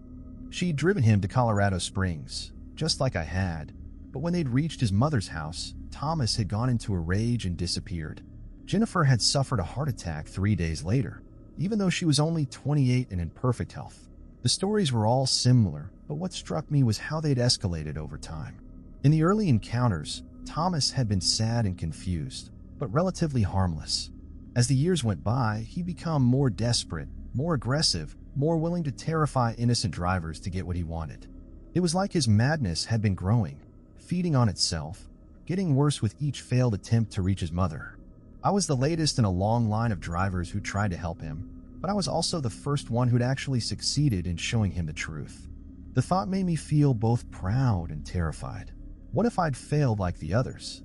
She'd driven him to Colorado Springs, just like I had, but when they'd reached his mother's house, Thomas had gone into a rage and disappeared. Jennifer had suffered a heart attack 3 days later, even though she was only 28 and in perfect health. The stories were all similar, but what struck me was how they'd escalated over time. In the early encounters, Thomas had been sad and confused, but relatively harmless. As the years went by, he'd become more desperate, more aggressive, more willing to terrify innocent drivers to get what he wanted. It was like his madness had been growing, feeding on itself, getting worse with each failed attempt to reach his mother. I was the latest in a long line of drivers who tried to help him, but I was also the first one who'd actually succeeded in showing him the truth. The thought made me feel both proud and terrified. What if I'd failed like the others?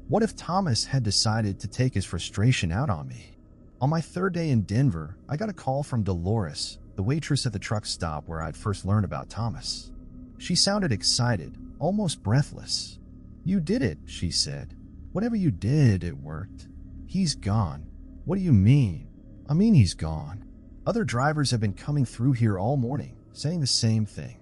What if Thomas had decided to take his frustration out on me? On my 3rd day in Denver, I got a call from Dolores, the waitress at the truck stop where I'd first learned about Thomas. She sounded excited, almost breathless. "You did it," she said. "Whatever you did, it worked. He's gone." "What do you mean?" "I mean he's gone." Other drivers have been coming through here all morning, saying the same thing.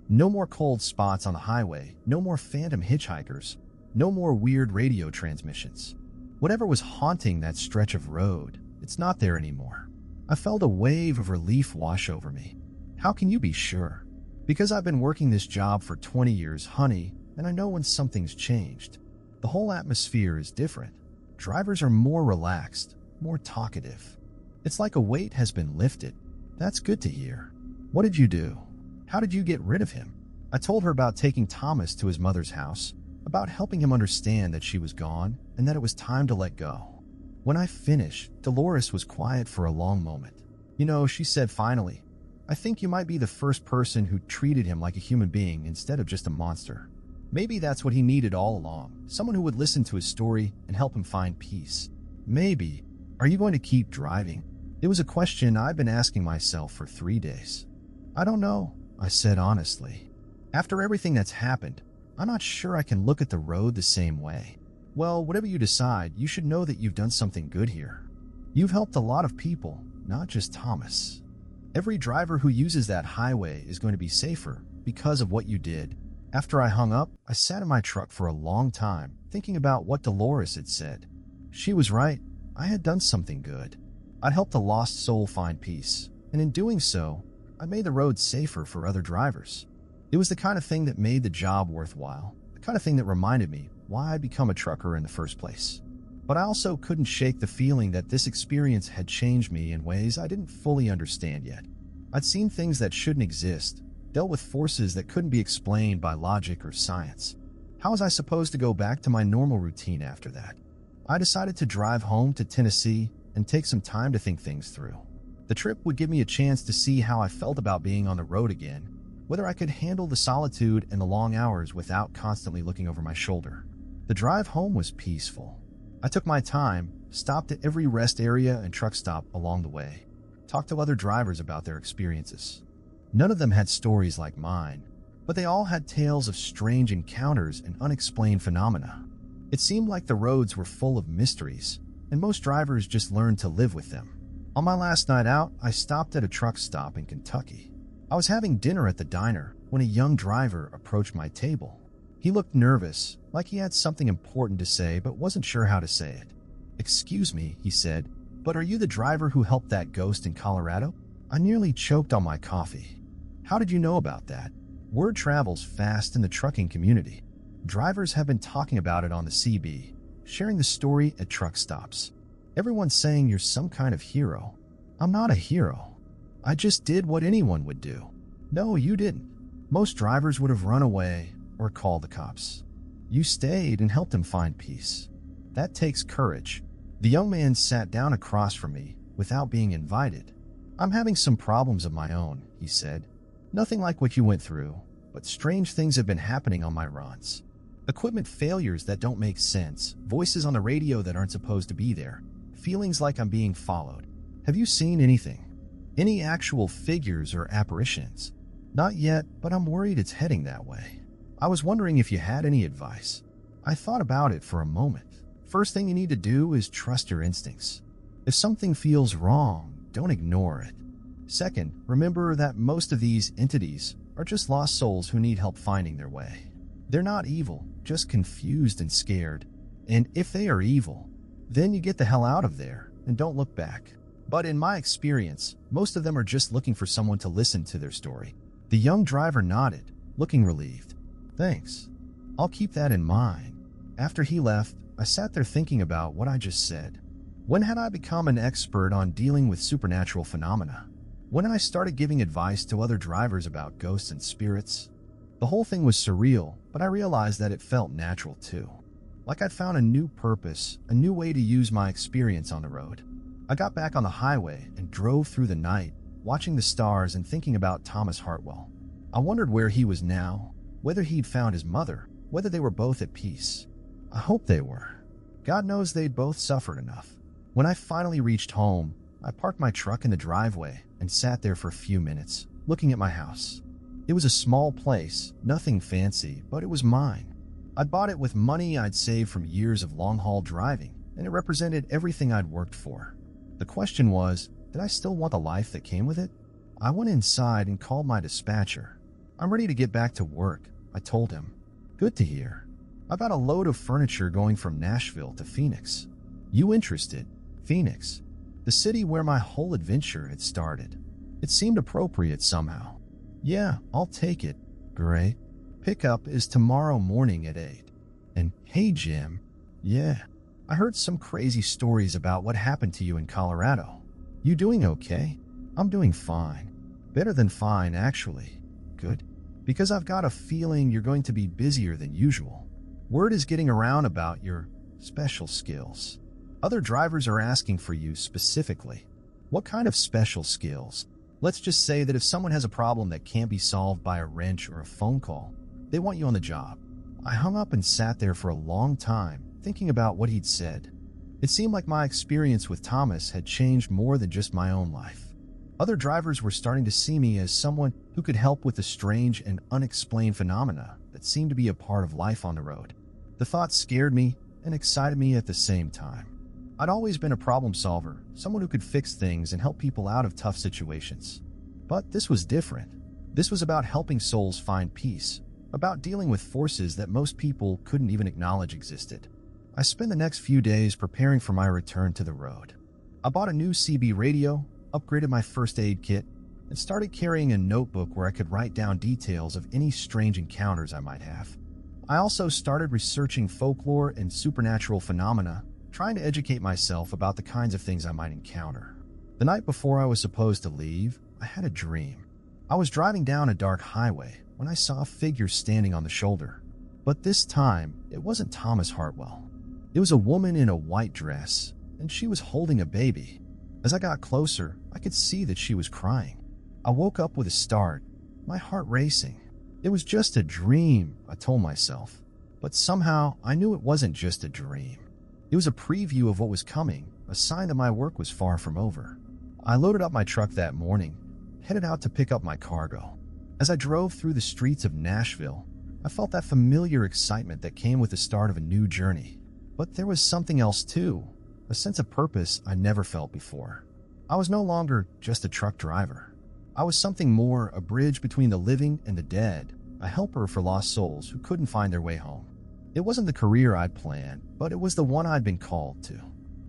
No more cold spots on the highway, no more phantom hitchhikers, no more weird radio transmissions. Whatever was haunting that stretch of road, it's not there anymore. I felt a wave of relief wash over me. How can you be sure? Because I've been working this job for 20 years, honey, and I know when something's changed. The whole atmosphere is different. Drivers are more relaxed, more talkative. It's like a weight has been lifted. That's good to hear. What did you do? How did you get rid of him? I told her about taking Thomas to his mother's house, about helping him understand that she was gone and that it was time to let go. When I finished, Dolores was quiet for a long moment. "You know," she said finally, "I think you might be the first person who treated him like a human being instead of just a monster. Maybe that's what he needed all along, someone who would listen to his story and help him find peace. Maybe. Are you going to keep driving?" It was a question I'd been asking myself for 3 days. "I don't know," I said honestly. "After everything that's happened, I'm not sure I can look at the road the same way." "Well, whatever you decide, you should know that you've done something good here. You've helped a lot of people, not just Thomas. Every driver who uses that highway is going to be safer because of what you did." After I hung up, I sat in my truck for a long time, thinking about what Dolores had said. She was right. I had done something good. I'd helped a lost soul find peace, and in doing so, I made the road safer for other drivers. It was the kind of thing that made the job worthwhile, the kind of thing that reminded me why I'd become a trucker in the first place. But I also couldn't shake the feeling that this experience had changed me in ways I didn't fully understand yet. I'd seen things that shouldn't exist, dealt with forces that couldn't be explained by logic or science. How was I supposed to go back to my normal routine after that? I decided to drive home to Tennessee and take some time to think things through. The trip would give me a chance to see how I felt about being on the road again, whether I could handle the solitude and the long hours without constantly looking over my shoulder. The drive home was peaceful. I took my time, stopped at every rest area and truck stop along the way, talked to other drivers about their experiences. None of them had stories like mine, but they all had tales of strange encounters and unexplained phenomena. It seemed like the roads were full of mysteries, and most drivers just learned to live with them. On my last night out, I stopped at a truck stop in Kentucky. I was having dinner at the diner when a young driver approached my table. He looked nervous, like he had something important to say but wasn't sure how to say it. "Excuse me," he said, "but are you the driver who helped that ghost in Colorado?" I nearly choked on my coffee. "How did you know about that?" Word travels fast in the trucking community. Drivers have been talking about it on the CB, sharing the story at truck stops. Everyone's saying you're some kind of hero. I'm not a hero. I just did what anyone would do. No, you didn't. Most drivers would have run away or called the cops. You stayed and helped him find peace. That takes courage. The young man sat down across from me without being invited. "I'm having some problems of my own," he said. "Nothing like what you went through, but strange things have been happening on my runs. Equipment failures that don't make sense, voices on the radio that aren't supposed to be there, feelings like I'm being followed. Have you seen anything? Any actual figures or apparitions?" "Not yet, but I'm worried it's heading that way. I was wondering if you had any advice." I thought about it for a moment. First thing you need to do is trust your instincts. If something feels wrong, don't ignore it. Second, remember that most of these entities are just lost souls who need help finding their way. They're not evil, just confused and scared. And if they are evil, then you get the hell out of there and don't look back. But in my experience, most of them are just looking for someone to listen to their story. The young driver nodded, looking relieved. "Thanks. I'll keep that in mind." After he left, I sat there thinking about what I just said. When had I become an expert on dealing with supernatural phenomena? When I started giving advice to other drivers about ghosts and spirits? The whole thing was surreal, but I realized that it felt natural too. Like I'd found a new purpose, a new way to use my experience on the road. I got back on the highway and drove through the night, watching the stars and thinking about Thomas Hartwell. I wondered where he was now, whether he'd found his mother, whether they were both at peace. I hope they were. God knows they'd both suffered enough. When I finally reached home, I parked my truck in the driveway and sat there for a few minutes, looking at my house. It was a small place, nothing fancy, but it was mine. I'd bought it with money I'd saved from years of long-haul driving, and it represented everything I'd worked for. The question was, did I still want the life that came with it? I went inside and called my dispatcher. "I'm ready to get back to work," I told him. "Good to hear. I've got a load of furniture going from Nashville to Phoenix." "You interested?" "Phoenix. The city where my whole adventure had started." It seemed appropriate somehow. "Yeah, I'll take it." "Great. Pickup is tomorrow morning at 8. And hey, Jim. Yeah, I heard some crazy stories about what happened to you in Colorado. You doing okay?" "I'm doing fine. Better than fine, actually." "Good. Because I've got a feeling you're going to be busier than usual. Word is getting around about your special skills. Other drivers are asking for you specifically." "What kind of special skills?" "Let's just say that if someone has a problem that can't be solved by a wrench or a phone call, they want you on the job." I hung up and sat there for a long time, thinking about what he'd said. It seemed like my experience with Thomas had changed more than just my own life. Other drivers were starting to see me as someone who could help with the strange and unexplained phenomena that seemed to be a part of life on the road. The thought scared me and excited me at the same time. I'd always been a problem solver, someone who could fix things and help people out of tough situations. But this was different. This was about helping souls find peace, about dealing with forces that most people couldn't even acknowledge existed. I spent the next few days preparing for my return to the road. I bought a new CB radio, upgraded my first aid kit, and started carrying a notebook where I could write down details of any strange encounters I might have. I also started researching folklore and supernatural phenomena, trying to educate myself about the kinds of things I might encounter. The night before I was supposed to leave, I had a dream. I was driving down a dark highway when I saw a figure standing on the shoulder. But this time, it wasn't Thomas Hartwell. It was a woman in a white dress, and she was holding a baby. As I got closer, I could see that she was crying. I woke up with a start, my heart racing. It was just a dream, I told myself. But somehow, I knew it wasn't just a dream. It was a preview of what was coming, a sign that my work was far from over. I loaded up my truck that morning, headed out to pick up my cargo. As I drove through the streets of Nashville, I felt that familiar excitement that came with the start of a new journey. But there was something else too, a sense of purpose I never felt before. I was no longer just a truck driver. I was something more, a bridge between the living and the dead, a helper for lost souls who couldn't find their way home. It wasn't the career I'd planned, but it was the one I'd been called to.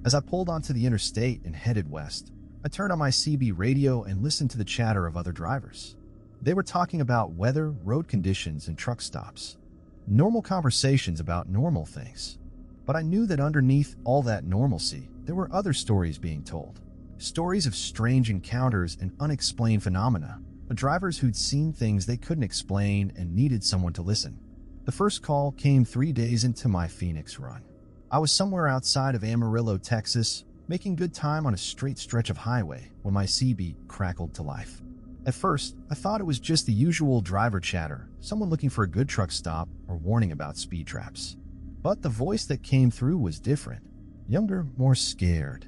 As I pulled onto the interstate and headed west, I turned on my CB radio and listened to the chatter of other drivers. They were talking about weather, road conditions, and truck stops. Normal conversations about normal things. But I knew that underneath all that normalcy, there were other stories being told. Stories of strange encounters and unexplained phenomena, of drivers who'd seen things they couldn't explain and needed someone to listen. The first call came 3 days into my Phoenix run. I was somewhere outside of Amarillo, Texas, making good time on a straight stretch of highway when my CB crackled to life. At first, I thought it was just the usual driver chatter, someone looking for a good truck stop or warning about speed traps. But the voice that came through was different. Younger, more scared.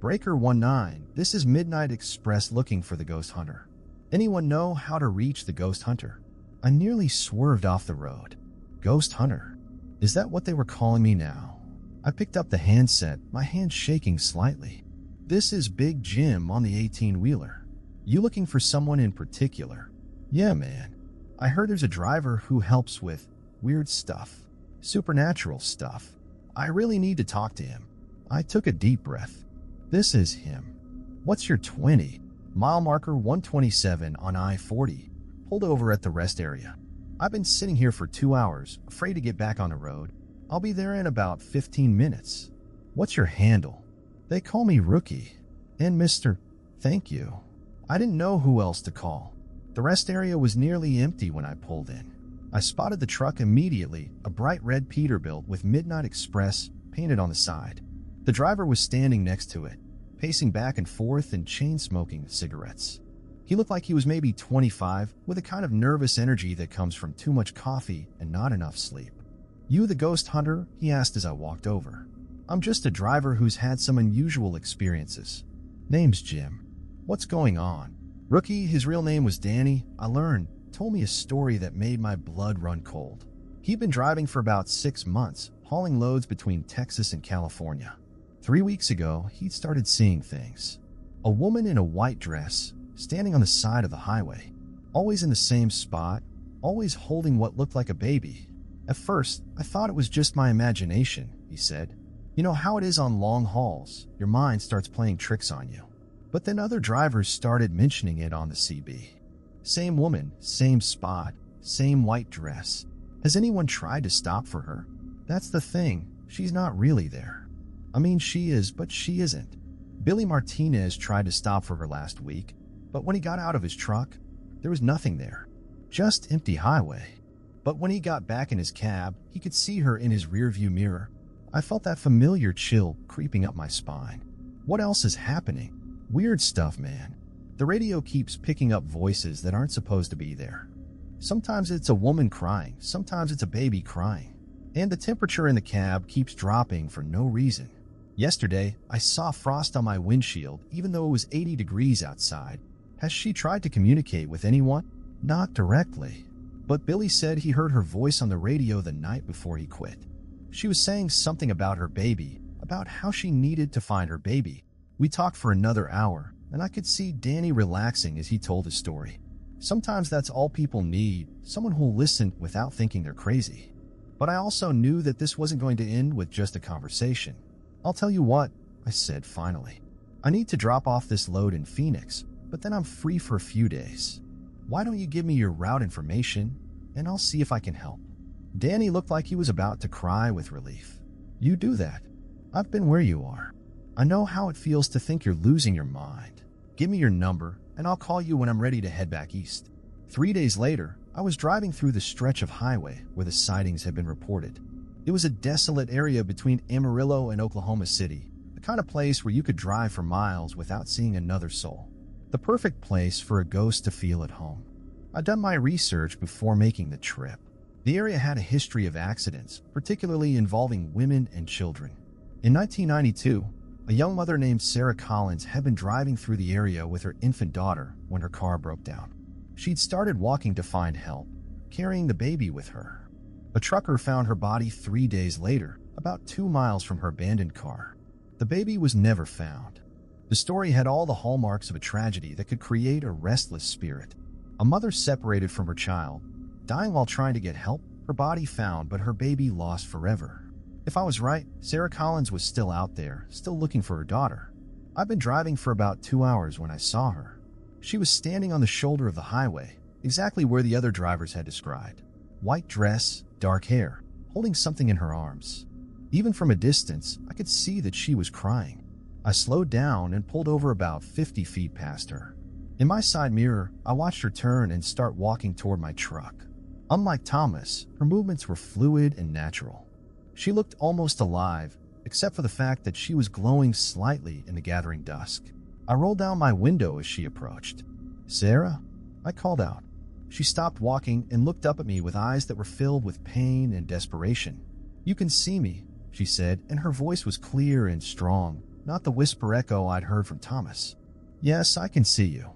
Breaker 19, this is Midnight Express looking for the ghost hunter. Anyone know how to reach the ghost hunter? I nearly swerved off the road. Ghost hunter? Is that what they were calling me now? I picked up the handset, my hand shaking slightly. This is Big Jim on the 18-wheeler. You looking for someone in particular? Yeah, man. I heard there's a driver who helps with weird stuff. Supernatural stuff. I really need to talk to him. I took a deep breath. This is him. What's your 20? Mile marker 127 on I-40. Pulled over at the rest area. I've been sitting here for 2 hours, afraid to get back on the road. I'll be there in about 15 minutes. What's your handle? They call me Rookie. And Mr. Thank you. I didn't know who else to call. The rest area was nearly empty when I pulled in. I spotted the truck immediately, a bright red Peterbilt with Midnight Express painted on the side. The driver was standing next to it, pacing back and forth and chain-smoking cigarettes. He looked like he was maybe 25, with a kind of nervous energy that comes from too much coffee and not enough sleep. You the ghost hunter? He asked as I walked over. I'm just a driver who's had some unusual experiences. Name's Jim. What's going on? Rookie, his real name was Danny, I learned, told me a story that made my blood run cold. He'd been driving for about 6 months, hauling loads between Texas and California. 3 weeks ago, he'd started seeing things. A woman in a white dress, standing on the side of the highway. Always in the same spot, always holding what looked like a baby. At first, I thought it was just my imagination, he said. You know how it is on long hauls, your mind starts playing tricks on you. But then other drivers started mentioning it on the CB. Same woman, same spot, same white dress. Has anyone tried to stop for her? That's the thing, she's not really there. I mean, she is, but she isn't. Billy Martinez tried to stop for her last week, but when he got out of his truck, there was nothing there. Just empty highway. But when he got back in his cab, he could see her in his rearview mirror. I felt that familiar chill creeping up my spine. What else is happening? Weird stuff, man. The radio keeps picking up voices that aren't supposed to be there. Sometimes it's a woman crying, sometimes it's a baby crying. And the temperature in the cab keeps dropping for no reason. Yesterday, I saw frost on my windshield even though it was 80 degrees outside. Has she tried to communicate with anyone? Not directly. But Billy said he heard her voice on the radio the night before he quit. She was saying something about her baby, about how she needed to find her baby. We talked for another hour, and I could see Danny relaxing as he told his story. Sometimes that's all people need, someone who'll listen without thinking they're crazy. But I also knew that this wasn't going to end with just a conversation. I'll tell you what, I said finally. I need to drop off this load in Phoenix, but then I'm free for a few days. Why don't you give me your route information, and I'll see if I can help. Danny looked like he was about to cry with relief. You do that? I've been where you are. I know how it feels to think you're losing your mind. Give me your number, and I'll call you when I'm ready to head back east." 3 days later, I was driving through the stretch of highway where the sightings had been reported. It was a desolate area between Amarillo and Oklahoma City, the kind of place where you could drive for miles without seeing another soul. The perfect place for a ghost to feel at home. I'd done my research before making the trip. The area had a history of accidents, particularly involving women and children. In 1992, a young mother named Sarah Collins had been driving through the area with her infant daughter when her car broke down. She'd started walking to find help, carrying the baby with her. A trucker found her body 3 days later, about 2 miles from her abandoned car. The baby was never found. The story had all the hallmarks of a tragedy that could create a restless spirit. A mother separated from her child, dying while trying to get help, her body found, but her baby lost forever. If I was right, Sarah Collins was still out there, still looking for her daughter. I'd been driving for about 2 hours when I saw her. She was standing on the shoulder of the highway, exactly where the other drivers had described. White dress, dark hair, holding something in her arms. Even from a distance, I could see that she was crying. I slowed down and pulled over about 50 feet past her. In my side mirror, I watched her turn and start walking toward my truck. Unlike Thomas, her movements were fluid and natural. She looked almost alive, except for the fact that she was glowing slightly in the gathering dusk. I rolled down my window as she approached. "Sarah?" I called out. She stopped walking and looked up at me with eyes that were filled with pain and desperation. "You can see me," she said, and her voice was clear and strong, not the whisper echo I'd heard from Thomas. "Yes, I can see you.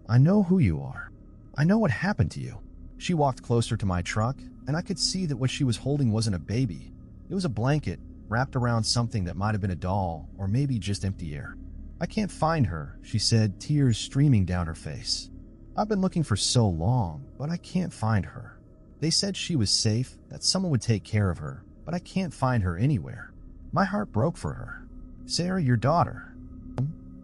I know who you are. I know what happened to you." She walked closer to my truck, and I could see that what she was holding wasn't a baby. It was a blanket wrapped around something that might have been a doll or maybe just empty air. "I can't find her," she said, tears streaming down her face. "I've been looking for so long, but I can't find her. They said she was safe, that someone would take care of her, but I can't find her anywhere." My heart broke for her. "Sarah, your daughter.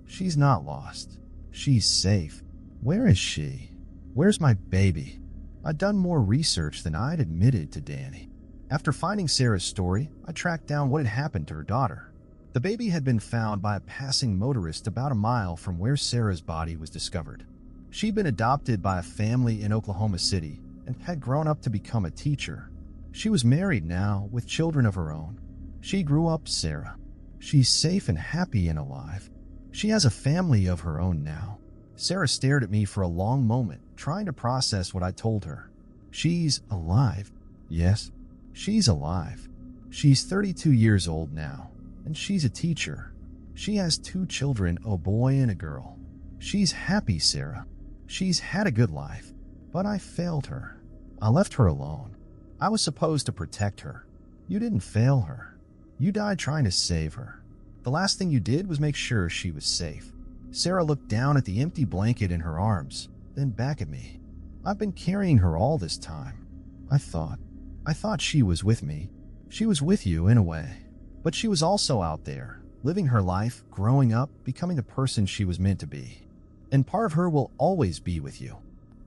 She's not lost. She's safe. Where is she? Where's my baby?" I'd done more research than I'd admitted to Danny. After finding Sarah's story, I tracked down what had happened to her daughter. The baby had been found by a passing motorist about a mile from where Sarah's body was discovered. She'd been adopted by a family in Oklahoma City and had grown up to become a teacher. She was married now with children of her own. She grew up, Sarah. She's safe and happy and alive. She has a family of her own now. Sarah stared at me for a long moment, trying to process what I told her. She's alive. Yes, she's alive. She's 32 years old now, and she's a teacher. She has 2 children, a boy and a girl. She's happy, Sarah. She's had a good life. But I failed her. I left her alone. I was supposed to protect her. You didn't fail her. You died trying to save her. The last thing you did was make sure she was safe." Sarah looked down at the empty blanket in her arms, then back at me. "I've been carrying her all this time. I thought she was with me. She was with you in a way. But she was also out there, living her life, growing up, becoming the person she was meant to be. And part of her will always be with you.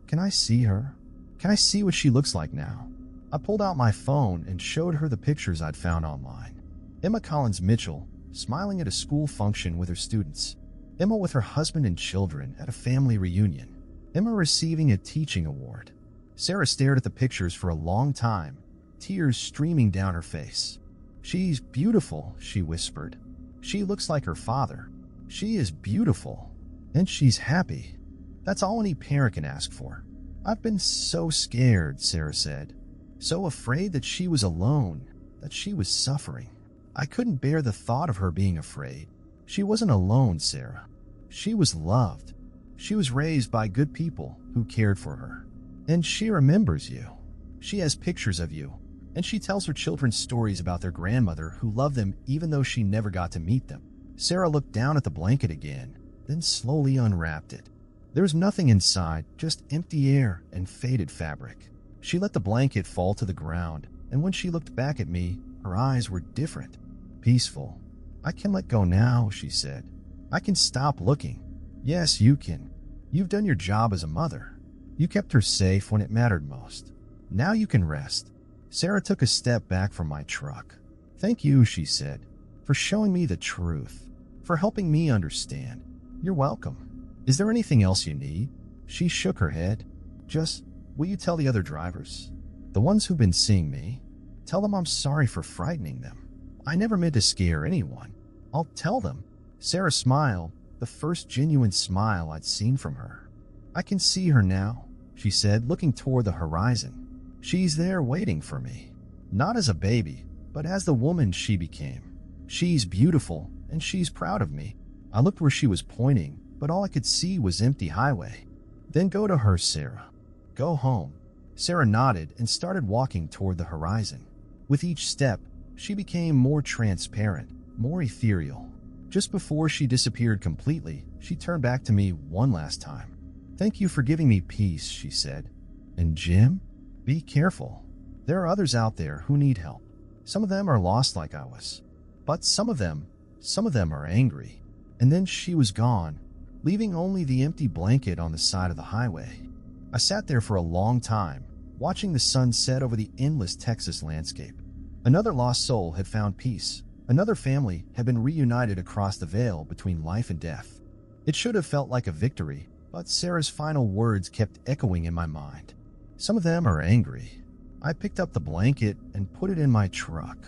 Can I see her? Can I see what she looks like now?" I pulled out my phone and showed her the pictures I'd found online. Emma Collins Mitchell, smiling at a school function with her students. Emma with her husband and children at a family reunion. Emma receiving a teaching award. Sarah stared at the pictures for a long time, tears streaming down her face. "She's beautiful," she whispered. "She looks like her father. She is beautiful. And she's happy. That's all any parent can ask for." "I've been so scared," Sarah said. "So afraid that she was alone, that she was suffering. I couldn't bear the thought of her being afraid. She wasn't alone, Sarah. She was loved. She was raised by good people who cared for her. And she remembers you. She has pictures of you. And she tells her children stories about their grandmother who loved them even though she never got to meet them." Sarah looked down at the blanket again, then slowly unwrapped it. There was nothing inside, just empty air and faded fabric. She let the blanket fall to the ground, and when she looked back at me, her eyes were different, peaceful. "I can let go now," she said. "I can stop looking." "Yes, you can. You've done your job as a mother. You kept her safe when it mattered most. Now you can rest." Sarah took a step back from my truck. "Thank you," she said. for showing me the truth, for helping me understand. You're welcome. Is there anything else you need? She shook her head. Just, will you tell the other drivers? The ones who've been seeing me? Tell them I'm sorry for frightening them. I never meant to scare anyone. I'll tell them. Sarah smiled, the first genuine smile I'd seen from her. I can see her now, she said, looking toward the horizon. She's there waiting for me. Not as a baby, but as the woman she became. She's beautiful, and she's proud of me. I looked where she was pointing, but all I could see was empty highway. Then go to her, Sarah. Go home. Sarah nodded and started walking toward the horizon. With each step, she became more transparent, more ethereal. Just before she disappeared completely, she turned back to me one last time. Thank you for giving me peace, she said. And Jim? Be careful. There are others out there who need help. Some of them are lost like I was. But some of them are angry. And then she was gone, leaving only the empty blanket on the side of the highway. I sat there for a long time, watching the sun set over the endless Texas landscape. Another lost soul had found peace. Another family had been reunited across the veil between life and death. It should have felt like a victory, but Sarah's final words kept echoing in my mind. Some of them are angry. I picked up the blanket and put it in my truck.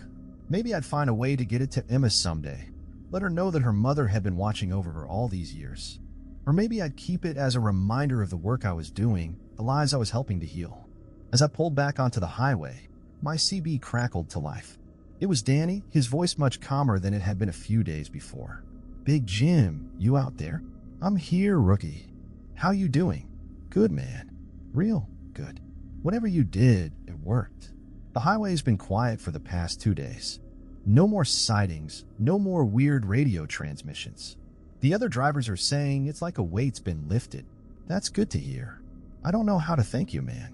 Maybe I'd find a way to get it to Emma someday. Let her know that her mother had been watching over her all these years. Or maybe I'd keep it as a reminder of the work I was doing, the lives I was helping to heal. As I pulled back onto the highway, my CB crackled to life. It was Danny, his voice much calmer than it had been a few days before. Big Jim, you out there? I'm here, rookie. How you doing? Good, man. Real good. Whatever you did, it worked. The highway's been quiet for the past 2 days. No more sightings, no more weird radio transmissions. The other drivers are saying it's like a weight's been lifted. That's good to hear. I don't know how to thank you, man.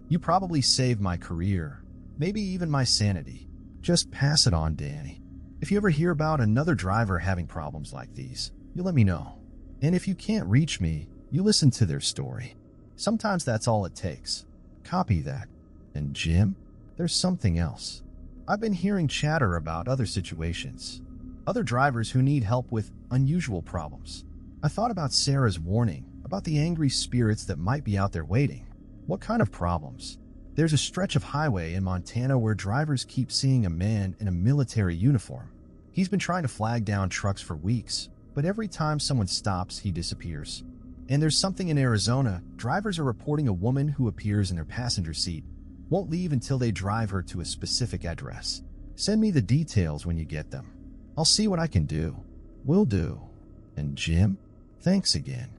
You probably saved my career, maybe even my sanity. Just pass it on, Danny. If you ever hear about another driver having problems like these, you let me know. And if you can't reach me, you listen to their story. Sometimes that's all it takes. Copy that. And Jim, there's something else. I've been hearing chatter about other situations. Other drivers who need help with unusual problems. I thought about Sarah's warning, about the angry spirits that might be out there waiting. What kind of problems? There's a stretch of highway in Montana where drivers keep seeing a man in a military uniform. He's been trying to flag down trucks for weeks, but every time someone stops, he disappears. And there's something in Arizona. Drivers are reporting a woman who appears in their passenger seat, won't leave until they drive her to a specific address. Send me the details when you get them. I'll see what I can do. Will do. And Jim, thanks again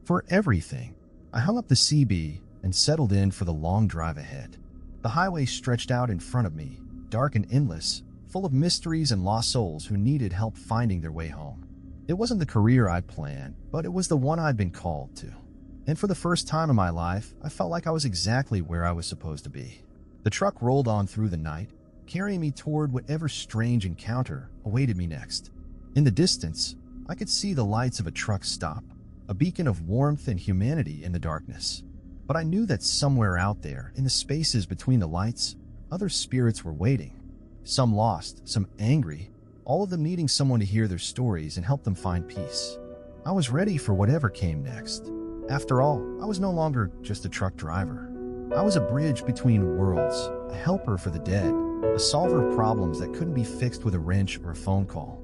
for everything. I hung up the CB and settled in for the long drive ahead. The highway stretched out in front of me, dark and endless, full of mysteries and lost souls who needed help finding their way home. It wasn't the career I'd planned, but it was the one I'd been called to. And for the first time in my life, I felt like I was exactly where I was supposed to be. The truck rolled on through the night, carrying me toward whatever strange encounter awaited me next. In the distance, I could see the lights of a truck stop, a beacon of warmth and humanity in the darkness. But I knew that somewhere out there, in the spaces between the lights, other spirits were waiting. Some lost, some angry, all of them needing someone to hear their stories and help them find peace. I was ready for whatever came next. After all, I was no longer just a truck driver. I was a bridge between worlds, a helper for the dead, a solver of problems that couldn't be fixed with a wrench or a phone call.